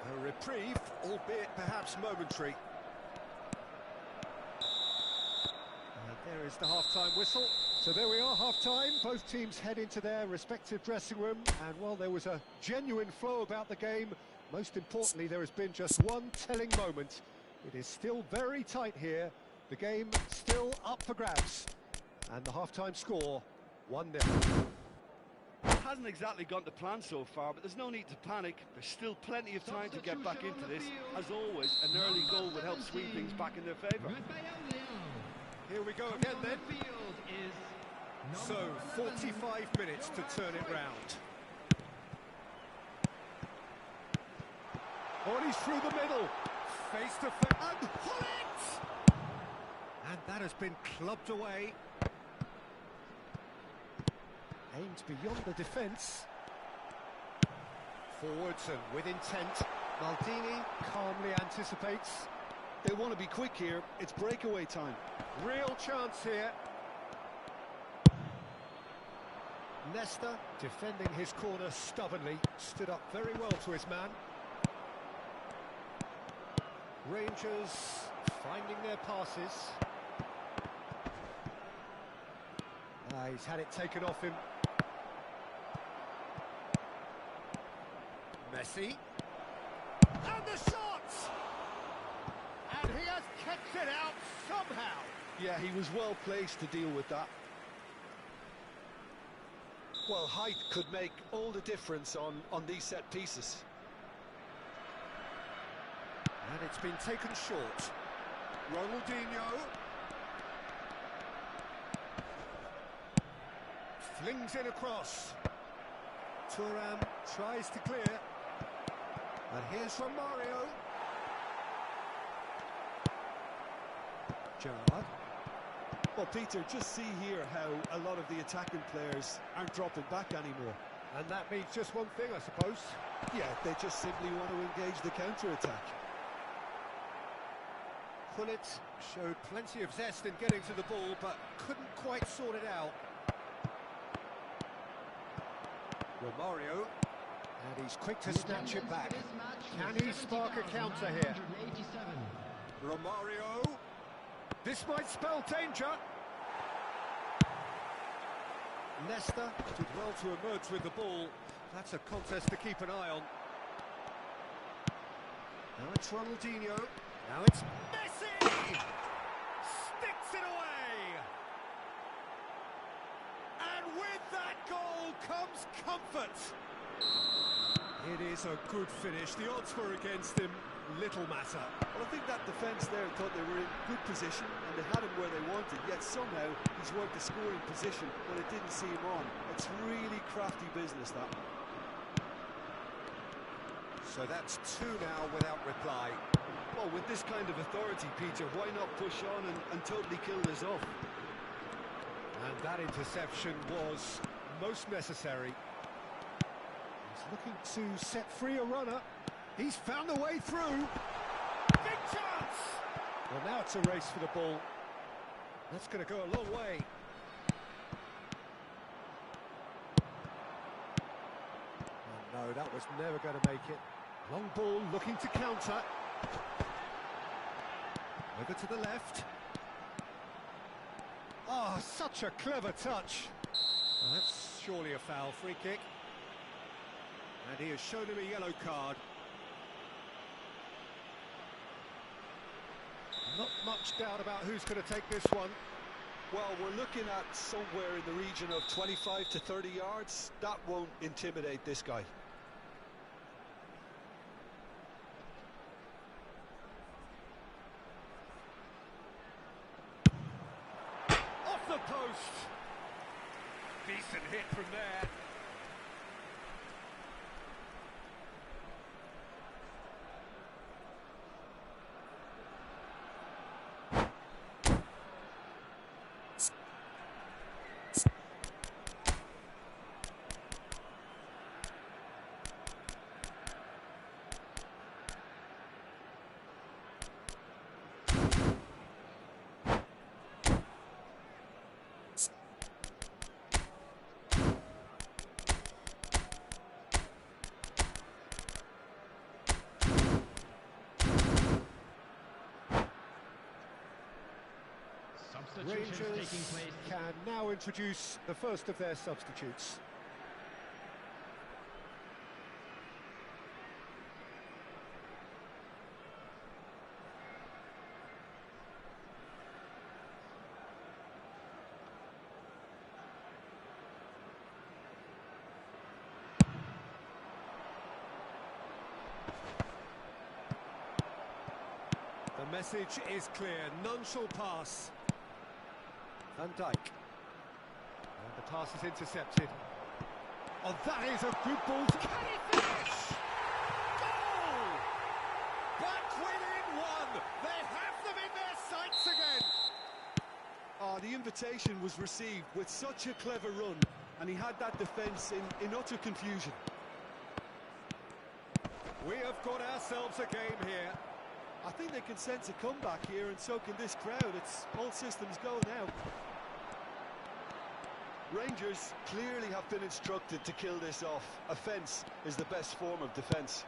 A reprieve, albeit perhaps momentary. And there is the half-time whistle. So there we are, half-time. Both teams head into their respective dressing room. And while there was a genuine flow about the game, most importantly, there has been just one telling moment. It is still very tight here. The game still up for grabs. And the half-time score, 1-0. Hasn't exactly gone to plan so far, but there's no need to panic. There's still plenty of time to get back into this. As always, an early goal would help swing things back in their favour. Here we go again then. So, 45 minutes to turn it round. Oh, he's through the middle. Face to face. And pull it! And that has been clubbed away. Aimed beyond the defence. Forwards and with intent. Maldini calmly anticipates. They want to be quick here. It's breakaway time. Real chance here. Nesta, defending his corner stubbornly, stood up very well to his man. Rangers finding their passes. He's had it taken off him. Messi. And the shot! And he has kept it out somehow. Yeah, he was well placed to deal with that. Well, height could make all the difference on these set pieces. And it's been taken short. Ronaldinho. Flings in across. Thuram tries to clear. And here's from Mario. Gerrard. Well, Peter, just see here how a lot of the attacking players aren't dropping back anymore. And that means just one thing, I suppose. Yeah, they just simply want to engage the counter-attack. Pullet showed plenty of zest in getting to the ball, but couldn't quite sort it out. Romario, and he's quick to snatch it back. Can he spark a counter here? Romario, this might spell danger. Leicester did well to emerge with the ball. That's a contest to keep an eye on. Now it's Ronaldinho. Now it's Messi! Sticks it away! And with that goal comes comfort. It is a good finish. The odds were against him. Little matter. Well, I think that defence there thought they were in good position and they had him where they wanted, yet somehow he's worked a scoring position when it didn't see him on. It's really crafty business, that. So that's two now without reply. Well, with this kind of authority, Peter, why not push on and totally kill this off? And that interception was most necessary. He's looking to set free a runner. He's found a way through. Big chance! Well, now it's a race for the ball. That's going to go a long way. Oh, no, that was never going to make it. Long ball looking to counter. Over to the left. Oh, such a clever touch. Well, that's surely a foul. Free kick. And he has shown him a yellow card. Not much doubt about who's going to take this one. Well, we're looking at somewhere in the region of 25 to 30 yards. That won't intimidate this guy. Off the post. Decent hit from there. Rangers can now introduce the first of their substitutes. The message is clear, none shall pass. Van Dijk. And the pass is intercepted. Oh, that is a good ball. Can he finish? Goal! Back within one. They have them in their sights again. Oh, the invitation was received with such a clever run, and he had that defence in utter confusion. We have got ourselves a game here. I think they can sense a comeback here, and so can this crowd. It's all systems go now. Rangers clearly have been instructed to kill this off. Offence is the best form of defence.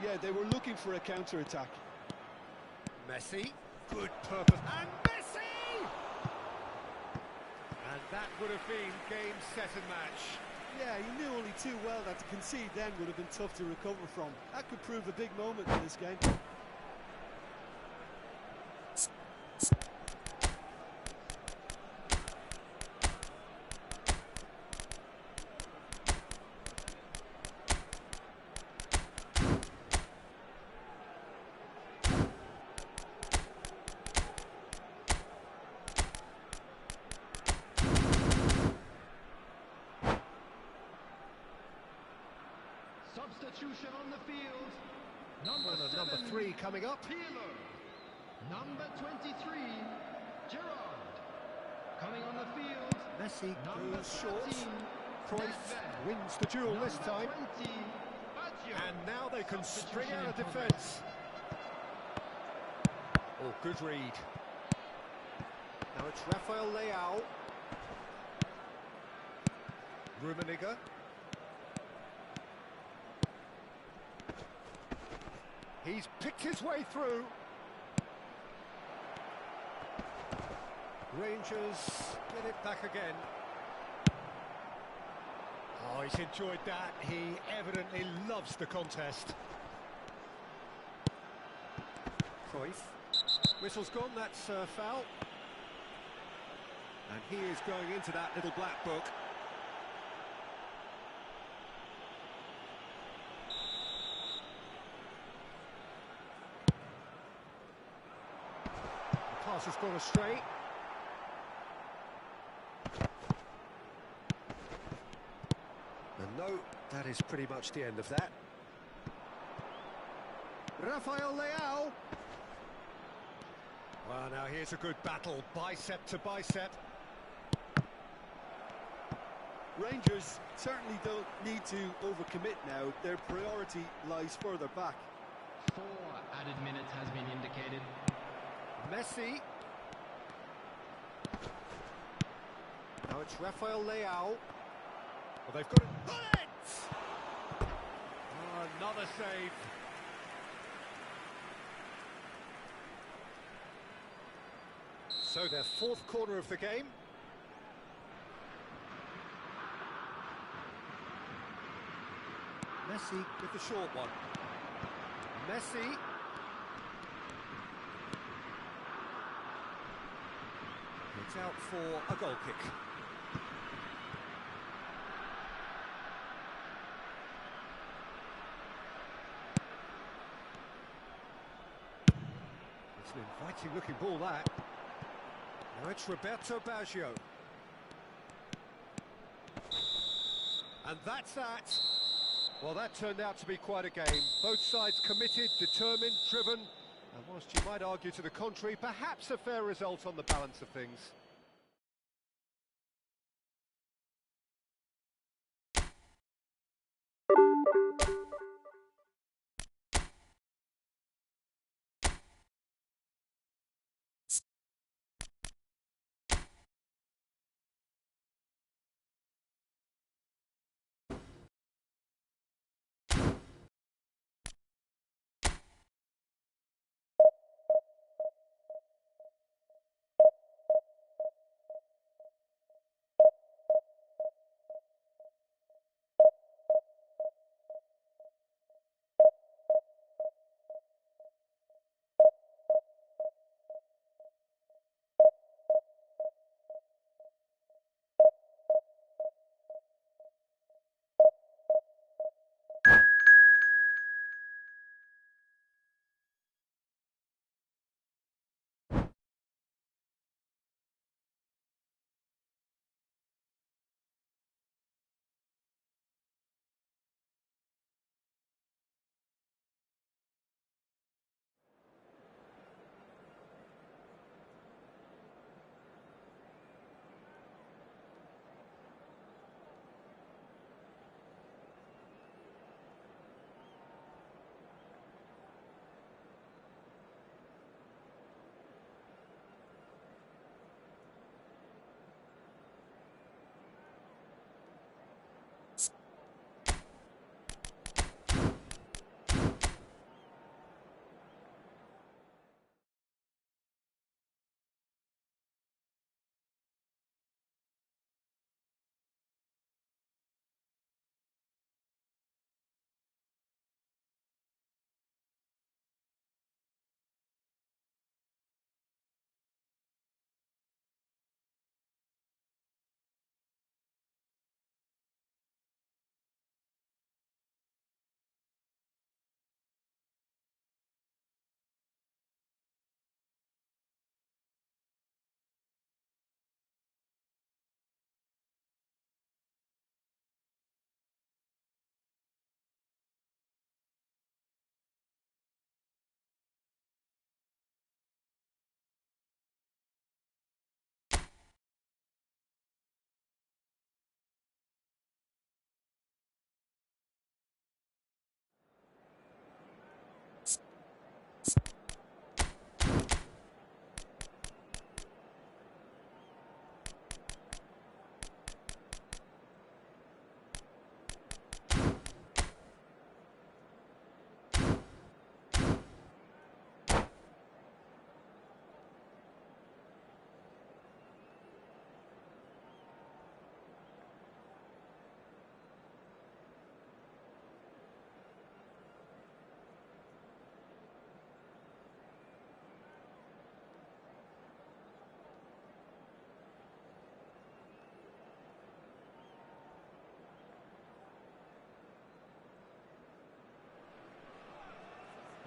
Yeah, they were looking for a counter-attack. Messi, good purpose, and Messi! And that would have been game, set and match. Yeah, he knew only too well that to concede then would have been tough to recover from. That could prove a big moment in this game. Substitution on the field. Number 3 coming up. Peeler. Number 23, Gerrard. Coming on the field. Messi Number goes short. 13, Cruyff Nedved. wins the duel this Number time. 20, Baggio. And now they can string Substitution out a in defence. Oh, good read. Now it's Rafael Leao. Rummenigge. He's picked his way through. Rangers get it back again. Oh, he's enjoyed that. He evidently loves the contest. Cruyff. Whistle's gone, that's foul. And he is going into that little black book. The pass has gone astray. And no, that is pretty much the end of that. Rafael Leao. Well, now here's a good battle, bicep to bicep. Rangers certainly don't need to overcommit now. Their priority lies further back. 4 added minutes has been indicated. Messi. Now it's Rafael Leao. Well, they've got it. Bullet! Oh, another save. So their fourth corner of the game. Messi with the short one. Messi. It's out for a goal kick. It's an inviting looking ball, that. Now it's Roberto Baggio. And that's that. Well, that turned out to be quite a game. Both sides committed, determined, driven. And whilst you might argue to the contrary, perhaps a fair result on the balance of things.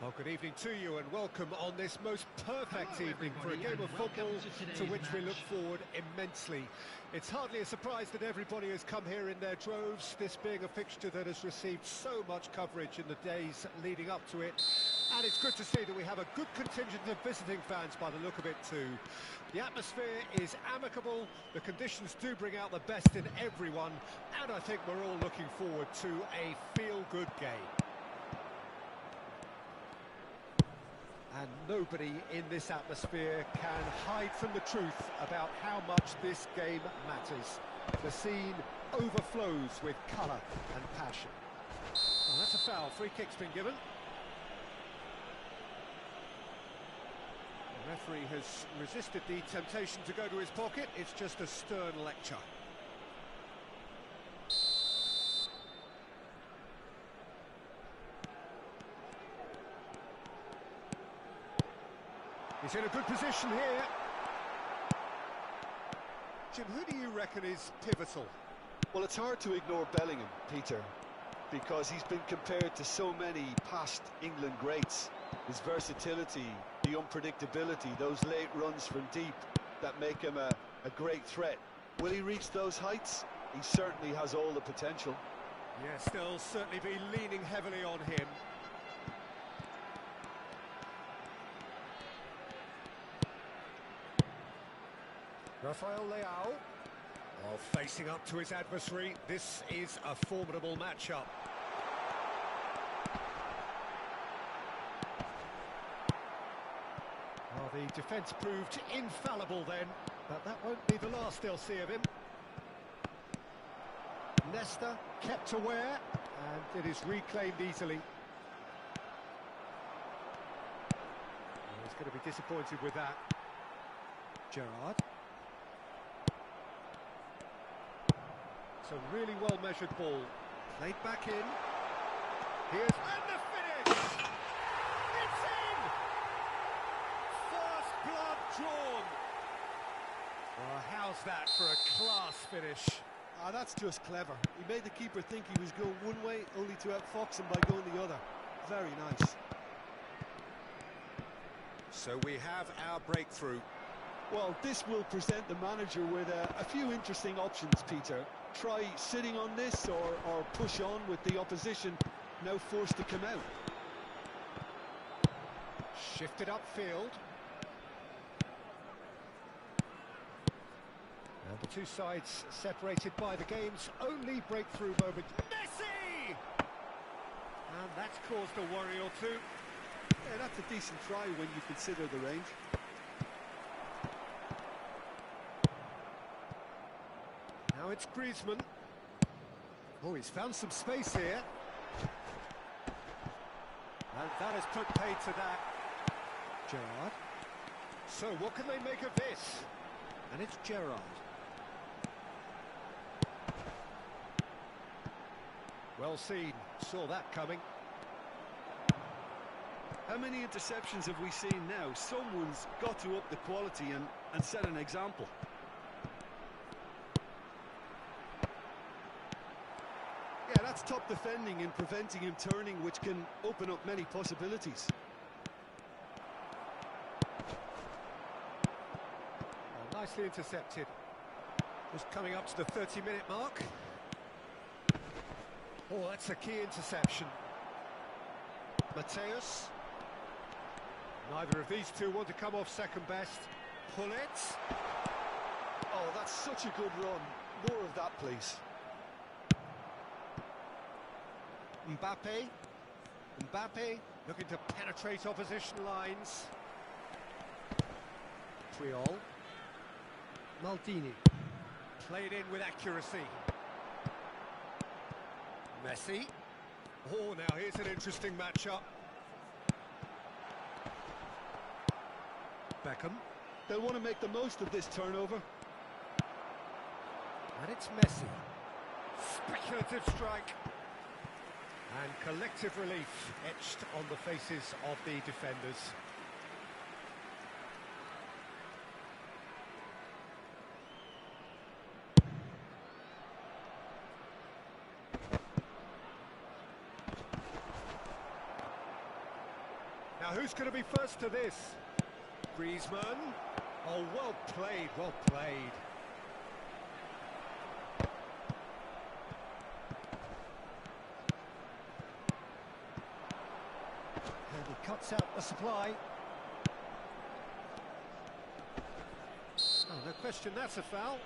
Well, good evening to you and welcome on this most perfect evening for a game of football to which we look forward immensely. It's hardly a surprise that everybody has come here in their droves, this being a fixture that has received so much coverage in the days leading up to it. And it's good to see that we have a good contingent of visiting fans by the look of it too. The atmosphere is amicable, the conditions do bring out the best in everyone, and I think we're all looking forward to a feel-good game. And nobody in this atmosphere can hide from the truth about how much this game matters. The scene overflows with colour and passion. Well, that's a foul. Free kick's been given. The referee has resisted the temptation to go to his pocket. It's just a stern lecture. He's in a good position here. Jim, who do you reckon is pivotal? Well, it's hard to ignore Bellingham, Peter, because he's been compared to so many past England greats. His versatility, the unpredictability, those late runs from deep that make him a great threat. Will he reach those heights? He certainly has all the potential. Yes, they'll certainly be leaning heavily on him. Rafael Leao, while facing up to his adversary, this is a formidable matchup. Well, the defence proved infallible then, but that won't be the last they'll see of him. Nesta kept aware, and it is reclaimed easily. Well, he's going to be disappointed with that. Gerrard. It's a really well-measured ball. Played back in. Here's... and the finish! It's in! First blood drawn. Well, how's that for a class finish? Ah, that's just clever. He made the keeper think he was going one way, only to outfox him by going the other. Very nice. So we have our breakthrough. Well, this will present the manager with a few interesting options, Peter. Try sitting on this or push on with the opposition now forced to come out. Shifted upfield. And the two sides separated by the game's only breakthrough moment. Messi! And that's caused a worry or two. Yeah, that's a decent try when you consider the range. Now it's Griezmann. Oh, he's found some space here. And that has put paid to that. Gerrard. So what can they make of this? And it's Gerrard. Well seen. Saw that coming. How many interceptions have we seen now? Someone's got to up the quality and set an example. Yeah, that's top defending and preventing him turning, which can open up many possibilities. Well, nicely intercepted. Just coming up to the 30-minute mark. Oh, that's a key interception. Mateus. Neither of these two want to come off second best. Pull it. Oh, that's such a good run. More of that, please. Mbappe looking to penetrate opposition lines. Triol. Maldini. Played in with accuracy. Messi. Oh, now here's an interesting matchup. Beckham. They'll want to make the most of this turnover. And it's Messi. Speculative strike. And collective relief etched on the faces of the defenders. who's going to be first to this? Griezmann. Oh, well played, well played. And he cuts out the supply. Oh, no question, that's a foul.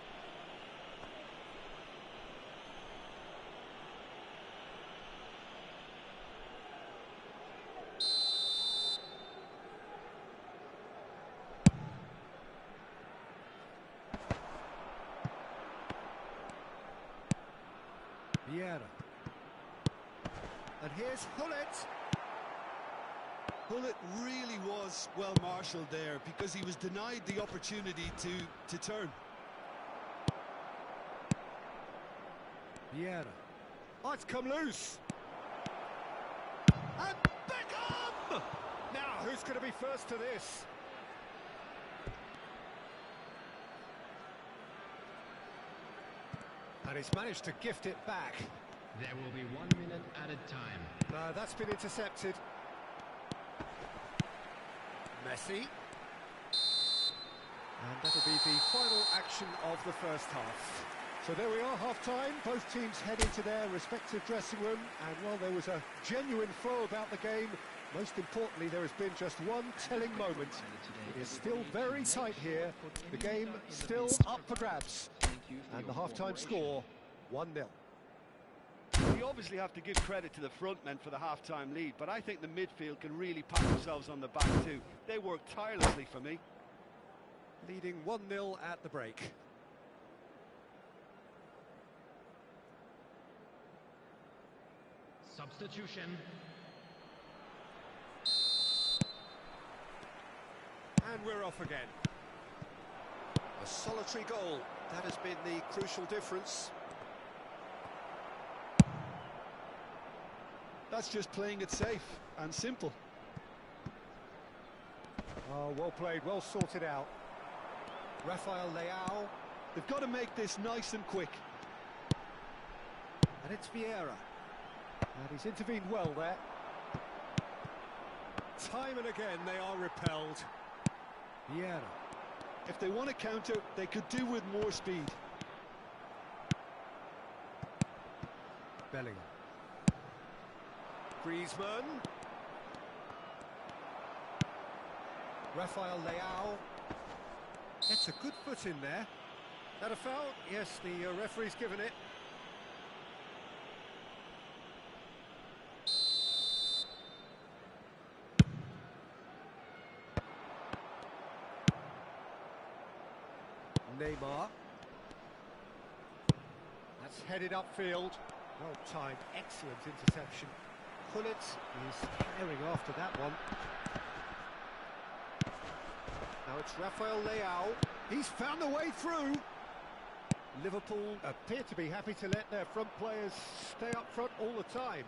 Vieira. And here's Hullet. Hullet really was well marshalled there because he was denied the opportunity to turn. Vieira. Oh, it's come loose. And Beckham! Now, who's going to be first to this? And he's managed to gift it back. There will be 1 minute added time. No, that's been intercepted. Messi. And that'll be the final action of the first half. So there we are, half-time. Both teams head into their respective dressing room. And while there was a genuine flow about the game, most importantly, there has been just one telling moment. It is still very tight here. The game still up for grabs. And the half-time score, 1-0. You obviously have to give credit to the front men for the half-time lead, but I think the midfield can really pat themselves on the back too. They worked tirelessly for me. Leading 1-0 at the break. Substitution. And we're off again. A solitary goal. That has been the crucial difference. That's just playing it safe and simple. Oh, well played, well sorted out. Rafael Leao. They've got to make this nice and quick. And it's Vieira. And he's intervened well there. Time and again they are repelled. Vieira. If they want to counter, they could do with more speed. Bellingham. Griezmann. Rafael Leao. It's a good foot in there. That a foul? Yes, the referee's given it. Neymar. That's headed upfield. Well timed, excellent interception. Hullet is carrying after that one. Now it's Rafael Leao. He's found the way through. Liverpool appear to be happy to let their front players stay up front all the time.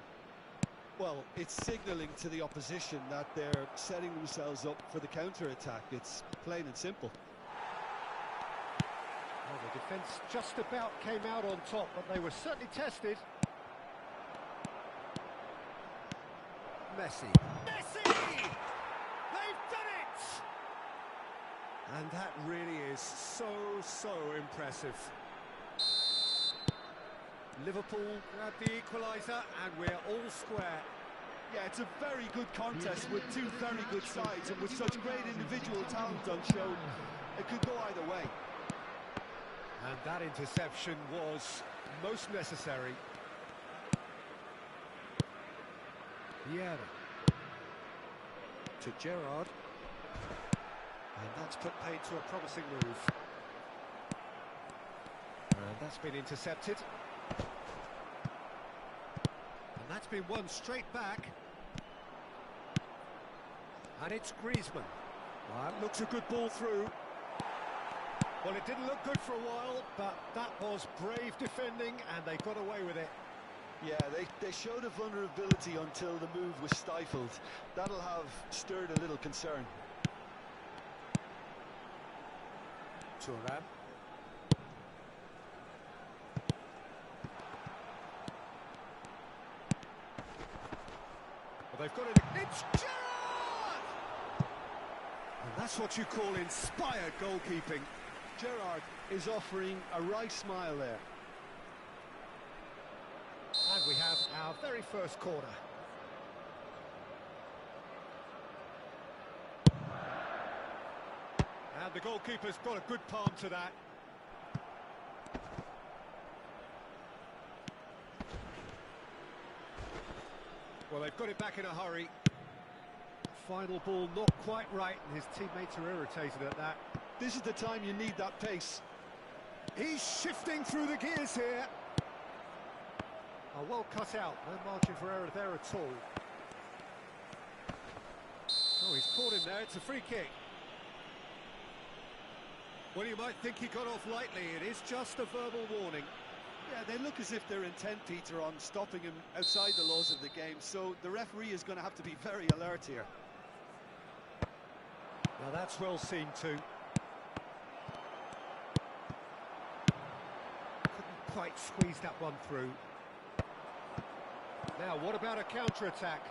Well, it's signalling to the opposition that they're setting themselves up for the counter-attack. It's plain and simple. Well, the defence just about came out on top, but they were certainly tested. Messi. Messi! They've done it! And that really is so impressive. Liverpool grab the equaliser, and we're all square. Yeah, it's a very good contest with two very good sides, and with such great individual talent on show, it could go either way. And that interception was most necessary. Vieira. To Gerrard. And that's put paid to a promising move. And that's been intercepted. And that's been won straight back. And it's Griezmann. Well, that looks a good ball through. Well, it didn't look good for a while, but that was brave defending, and they got away with it. Yeah, they showed a vulnerability until the move was stifled. That'll have stirred a little concern. Thuram. Well, they've got it. It's Gerrard! That's what you call inspired goalkeeping. Gerrard is offering a right smile there. And we have our very first corner. And the goalkeeper's got a good palm to that. Well, they've got it back in a hurry. Final ball not quite right, and his teammates are irritated at that. This is the time you need that pace. He's shifting through the gears here. Oh, well cut out, no margin for error there at all. Oh, he's caught him there, it's a free kick. Well, you might think he got off lightly, it is just a verbal warning. Yeah, they look as if they're intent, Peter, on stopping him outside the laws of the game, so the referee is going to have to be very alert here. Now that's well seen too. Couldn't quite squeeze that one through. Now, what about a counter-attack?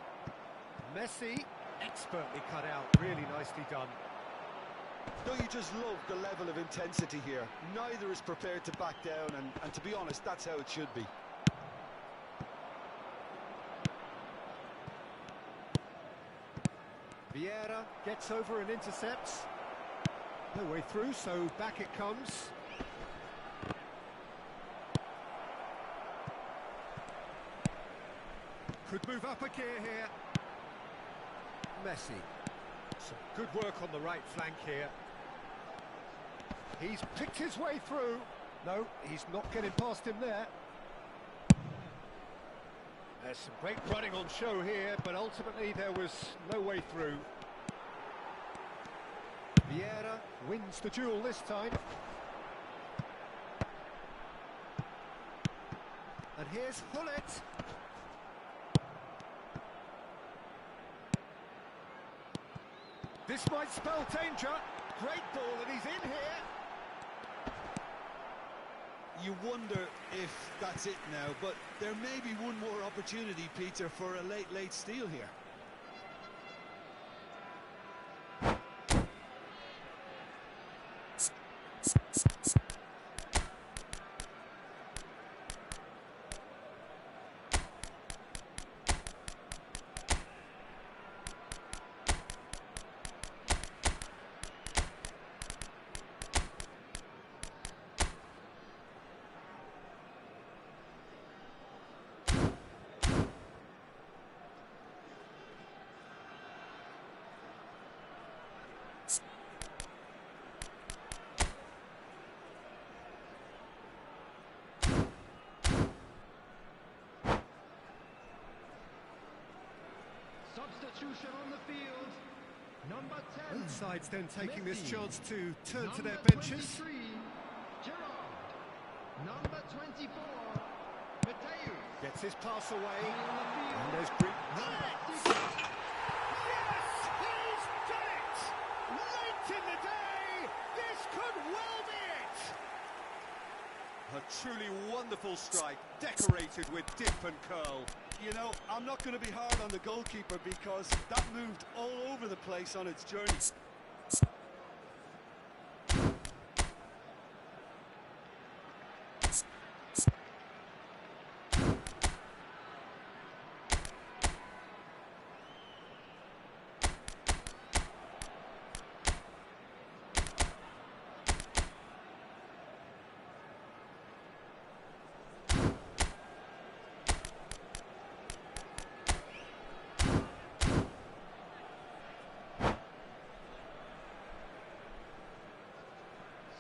Messi, expertly cut out, really nicely done. Don't you just love the level of intensity here? Neither is prepared to back down, and to be honest, that's how it should be. Vieira gets over and intercepts. No way through, so back it comes. Could move up a gear here. Messi. Some good work on the right flank here. He's picked his way through. No, he's not getting past him there. There's some great running on show here, but ultimately there was no way through. Vieira wins the duel this time. And here's Hullet. This might spell danger. Great ball, and he's in here. You wonder if that's it now, but there may be one more opportunity, Peter, for a late steal here. Substitution on the field. Number 10. Both sides then taking this Messi. chance to turn to their Number benches. 23, Gerrard. Number 24, Mateo. Gets his pass away. On the field. And there's green. Number Yes! 6. Yes! He's done it! Late in the day, this could well be it! A truly wonderful strike, decorated with dip and curl. You know, I'm not going to be hard on the goalkeeper because that moved all over the place on its journey.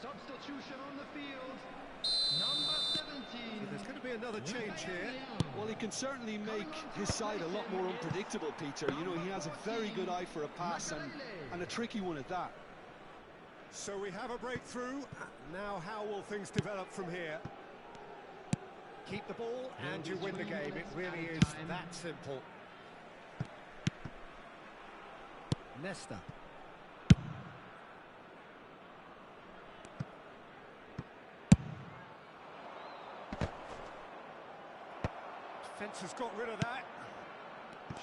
Substitution on the field. Number 17. There's going to be another change here. Well, he can certainly make his side a lot more unpredictable, Peter. You know, he has a very good eye for a pass and a tricky one at that. So we have a breakthrough. Now how will things develop from here? Keep the ball and you win the game. It really is that simple. Nesta. Defence has got rid of that.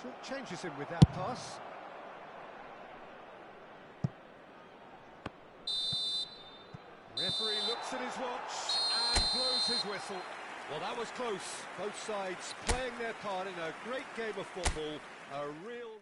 Short changes him with that pass. looks at his watch and blows his whistle. Well, that was close. Both sides playing their part in a great game of football. A real...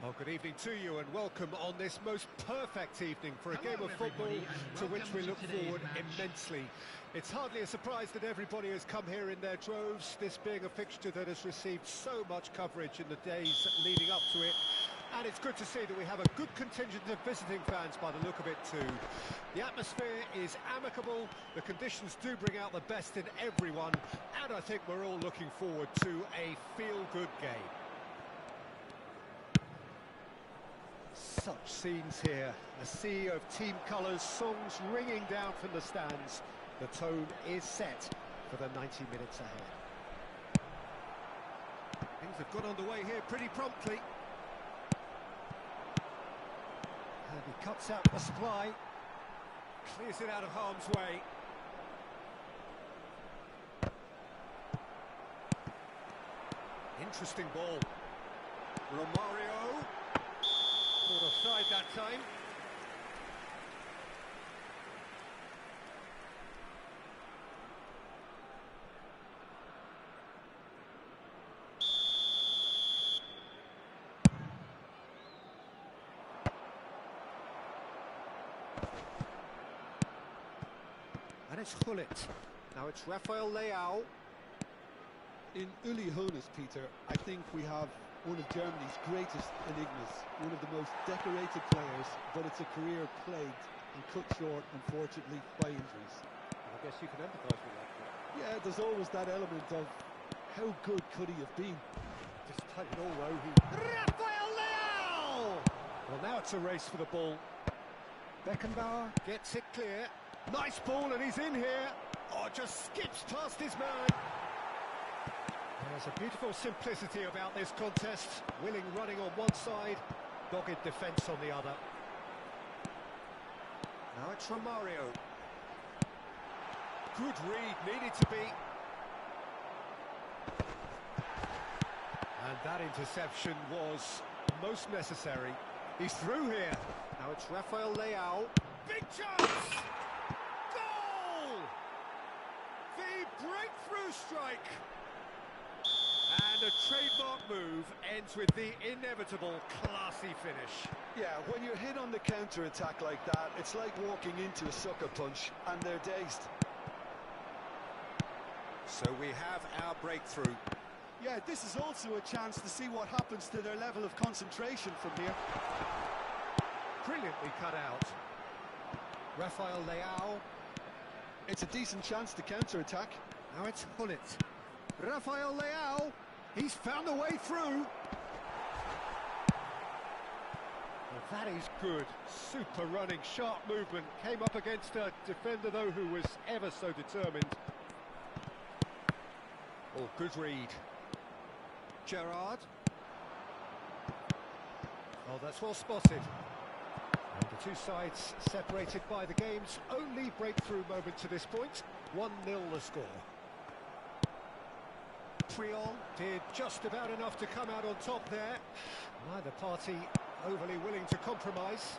Well, good evening to you and welcome on this most perfect evening for a game of football to which we look forward immensely. It's hardly a surprise that everybody has come here in their droves, this being a fixture that has received so much coverage in the days leading up to it. And it's good to see that we have a good contingent of visiting fans by the look of it too. The atmosphere is amicable, the conditions do bring out the best in everyone, and I think we're all looking forward to a feel-good game. Such scenes here, a sea of team colours, songs ringing down from the stands. The tone is set for the 90 minutes ahead. Things have got underway here pretty promptly. And he cuts out the supply, clears it out of harm's way. Interesting ball. Romario. Caught offside that time. And it's Hullet. Now it's Rafael Leao. In Uli Hoeneß, Peter, I think we have one of Germany's greatest enigmas, one of the most decorated players, but it's a career plagued and cut short, unfortunately, by injuries. I guess you can empathise with that. Yeah, there's always that element of how good could he have been. Despite it all, though, Rafael Leao! Well, now it's a race for the ball. Beckenbauer gets it clear. Nice ball, and he's in here. Oh, just skips past his man. There's a beautiful simplicity about this contest. Willing running on one side, dogged defence on the other. Now it's Romario. Good read, needed to be. And that interception was most necessary. He's through here. Now it's Rafael Leao. Big chance! Goal! The breakthrough strike. And a trademark move ends with the inevitable classy finish. Yeah, when you're hit on the counter-attack like that, it's like walking into a sucker punch, and they're dazed. So we have our breakthrough. Yeah, this is also a chance to see what happens to their level of concentration from here. Brilliantly cut out. Rafael Leao. It's a decent chance to counter-attack. Now it's Hullet. Rafael Leao. He's found a way through. Well, that is good. Super running, sharp movement. Came up against a defender, though, who was ever so determined. Oh, good read. Gerrard. Oh, that's well spotted. And the two sides separated by the game's only breakthrough moment to this point. 1-0 the score. Triol did just about enough to come out on top there. Neither party overly willing to compromise.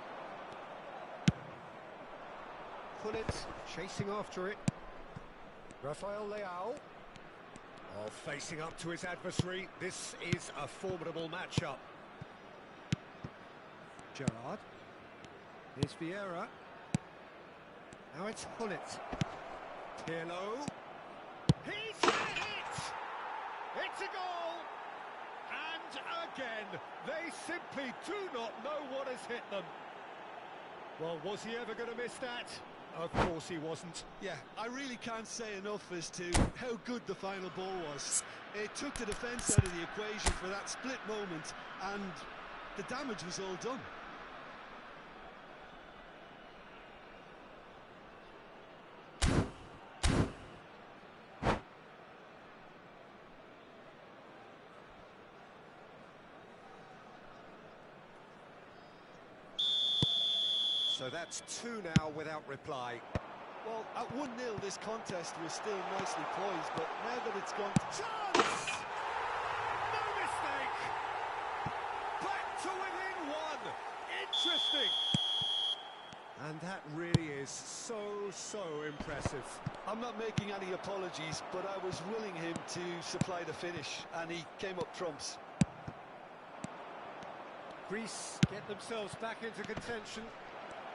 Hullet chasing after it. Rafael Leao. Oh, facing up to his adversary. This is a formidable matchup. Gerrard. Here's Vieira. Now it's Hullet. Pirlo. He's hit it! It's a goal! And again, they simply do not know what has hit them. Well, was he ever going to miss that? Of course he wasn't. Yeah, I really can't say enough as to how good the final ball was. It took the defence out of the equation for that split moment, and the damage was all done. So that's 2 now without reply. Well, at 1-0 this contest was still nicely poised, but now that it's gone to Chance! No mistake! Back to within 1! Interesting! And that really is so impressive. I'm not making any apologies, but I was willing him to supply the finish, and he came up trumps. Greece get themselves back into contention.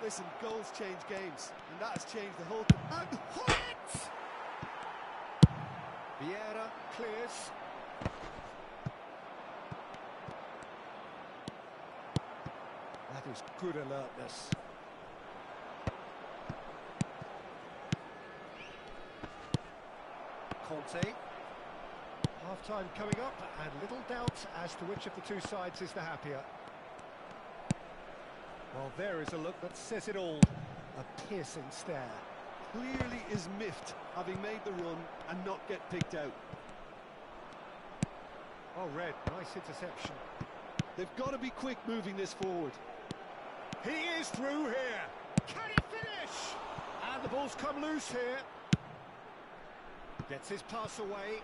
Listen, goals change games, and that has changed the whole... And Hullet! Vieira clears. That is good alertness. Conte. Half-time coming up, and little doubt as to which of the two sides is the happier. Well, there is a look that says it all. A piercing stare. Clearly is miffed, having made the run and not get picked out. Oh, Red, nice interception. They've got to be quick moving this forward. He is through here. Can he finish? And the ball's come loose here. Gets his pass away.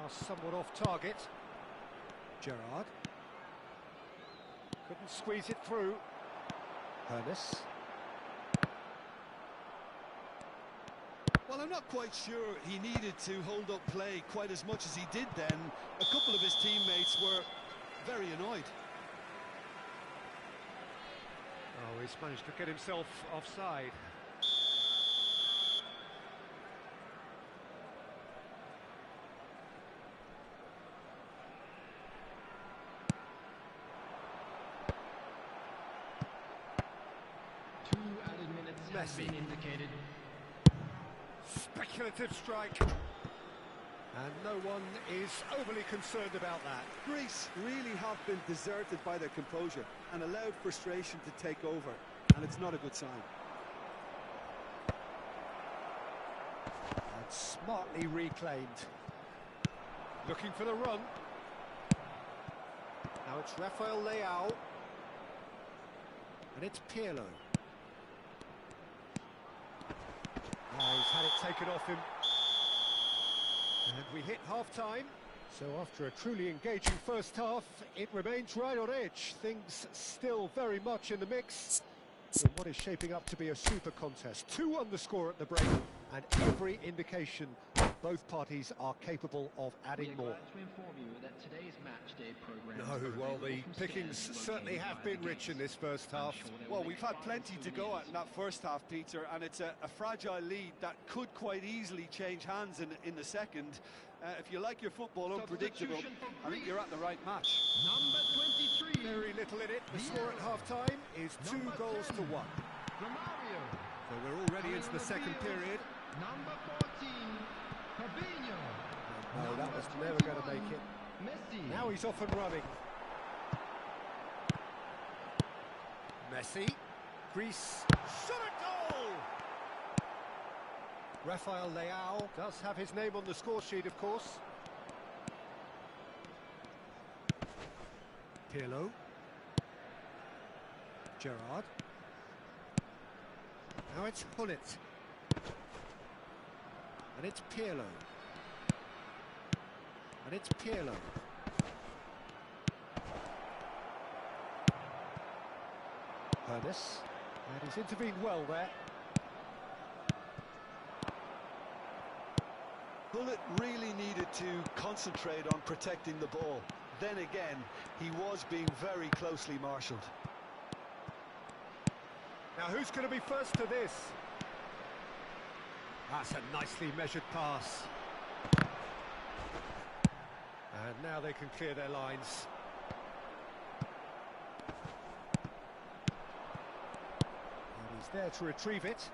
Pass somewhat off target. Gerrard. Couldn't squeeze it through. Ernest. Well, I'm not quite sure he needed to hold up play quite as much as he did then. A couple of his teammates were very annoyed. Oh, he's managed to get himself offside. Added minutes have been indicated. Speculative strike. And no one is overly concerned about that. Greece really have been deserted by their composure and allowed frustration to take over, and it's not a good sign. And smartly reclaimed. Looking for the run. Now it's Rafael Leao. And it's Pirlo. He's had it taken off him. And we hit half-time. So after a truly engaging first half, it remains right on edge. Things still very much in the mix. In what is shaping up to be a super contest. 2-1 the score at the break. And every indication both parties are capable of adding more. Glad to inform you that today's match day program. No, well, the pickings certainly have been rich in this first half. Well, we've had plenty to go at in that first half, Peter, and it's a fragile lead that could quite easily change hands in the second. If you like your football unpredictable, I think you're at the right match. Number 23. Very little in it. The score at half-time is 2 goals to 1. Romario. So we're already into the second period. Number 14. Fabinho. No, that was never going to make it. Messi. Now he's off and running. Messi. Greece. Shot at goal! Rafael Leao does have his name on the score sheet, of course. Pirlo. Gerrard. Now it's Hullet. And it's Pirlo. And it's Pirlo. Ernest. And he's intervened well there. Hullet really needed to concentrate on protecting the ball. Then again, he was being very closely marshalled. Now who's going to be first to this? That's a nicely measured pass. And now they can clear their lines. And he's there to retrieve it.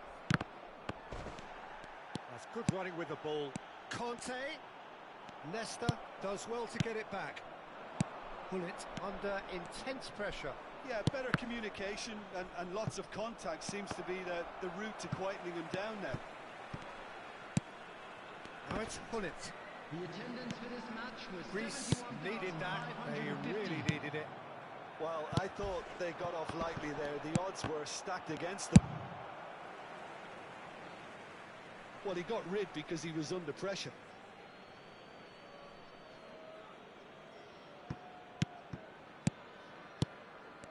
That's good running with the ball. Conte. Nesta does well to get it back. Hullet under intense pressure. Yeah, better communication and lots of contact seems to be the route to quietening him down now. Now it's Hullet. The attendance for this match was Greece needed that. They really needed it. Well, I thought they got off lightly there. The odds were stacked against them. Well, he got rid because he was under pressure.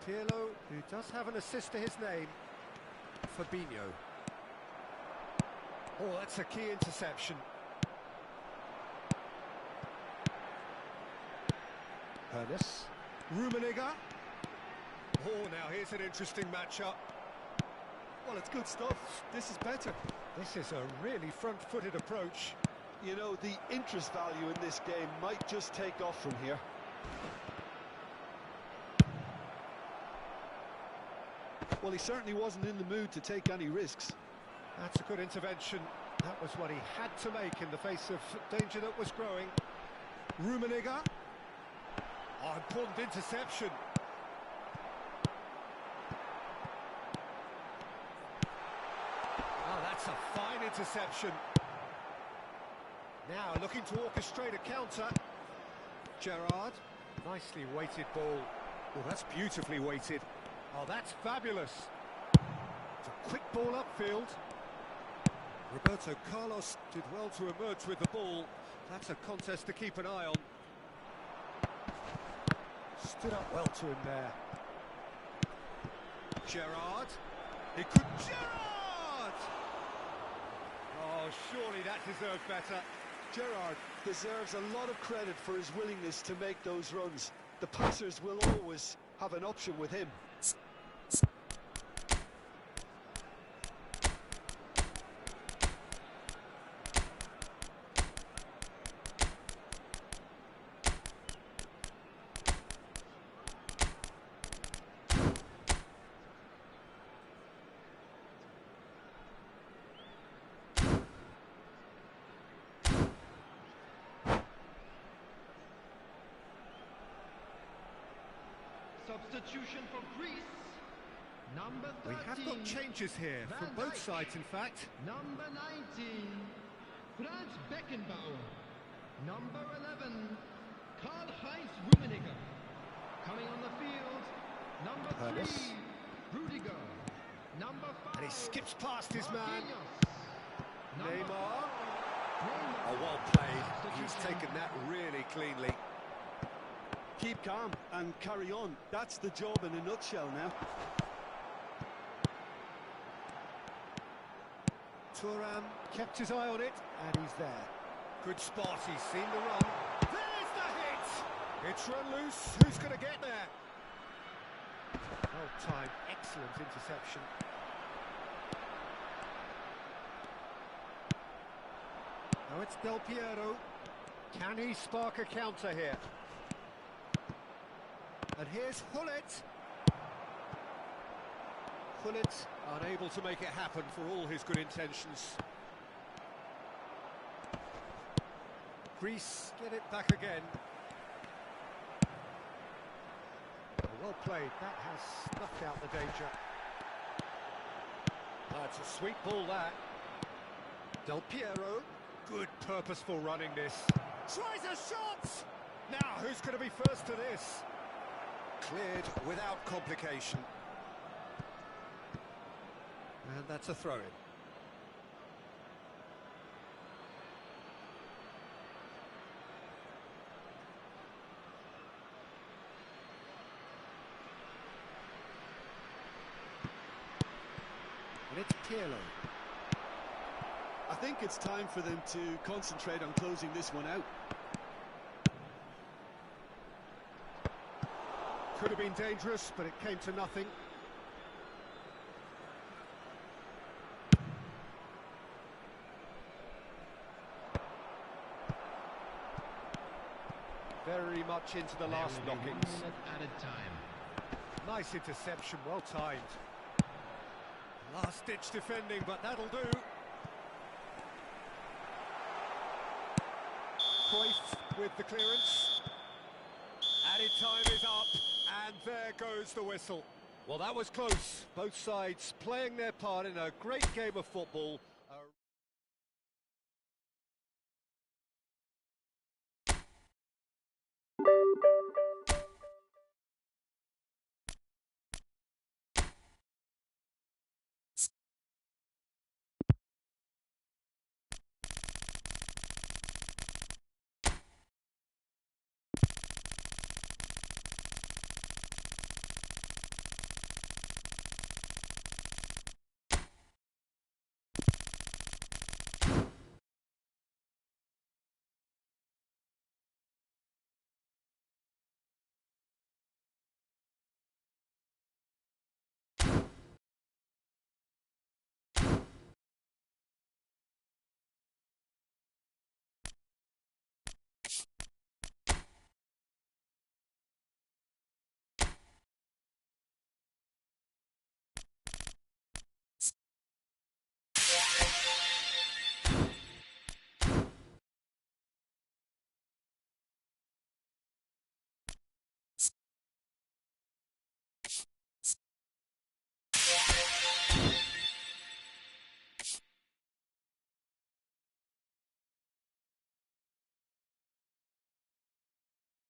Pirlo, who does have an assist to his name. Fabinho. Oh, that's a key interception. Ernest. Rummenigge. Oh, now here's an interesting matchup. Well, it's good stuff. This is better. This is a really front-footed approach. You know, the interest value in this game might just take off from here. Well, he certainly wasn't in the mood to take any risks. That's a good intervention. That was what he had to make in the face of danger that was growing. Rummenigge. Oh, important interception. Oh, that's a fine interception. Now looking to orchestrate a counter. Gerrard. Nicely weighted ball. Oh, that's beautifully weighted. Oh, that's fabulous. It's a quick ball upfield. Roberto Carlos did well to emerge with the ball. That's a contest to keep an eye on. Stood up well to him there. Gerrard. He could... Gerrard! Oh, surely that deserved better. Gerrard deserves a lot of credit for his willingness to make those runs. The passers will always have an option with him. Substitution for Greece. Number 13. We have got changes here from both sides, in fact. Number 19, Franz Beckenbauer. Number 11, Karl-Heinz Rummenigge. Coming on the field, number 3, Rudiger. Number 5, And he skips past his man. Neymar. Neymar. Oh, well played. He's taken that really cleanly. Keep calm and carry on. That's the job in a nutshell now. Thuram kept his eye on it, and he's there. Good spot, he's seen the run. There's the hit! It's run loose, who's going to get there? Well timed, excellent interception. Now it's Del Piero. Can he spark a counter here? And here's Hullet. Hullet unable to make it happen for all his good intentions. Greece get it back again. Well played, that has snuffed out the danger. That's a sweet ball, that. Del Piero, good purposeful running this. Tries a shot! Now, who's going to be first to this? Cleared without complication. And that's a throw-in. And it's Pirlo. I think it's time for them to concentrate on closing this one out. Could have been dangerous, but it came to nothing. Very much into the last knockings. Added time. Nice interception, well timed. Last-ditch defending, but that'll do. Cruyff with the clearance. Added time is up, and there goes the whistle. Well, that was close. Both sides playing their part in a great game of football.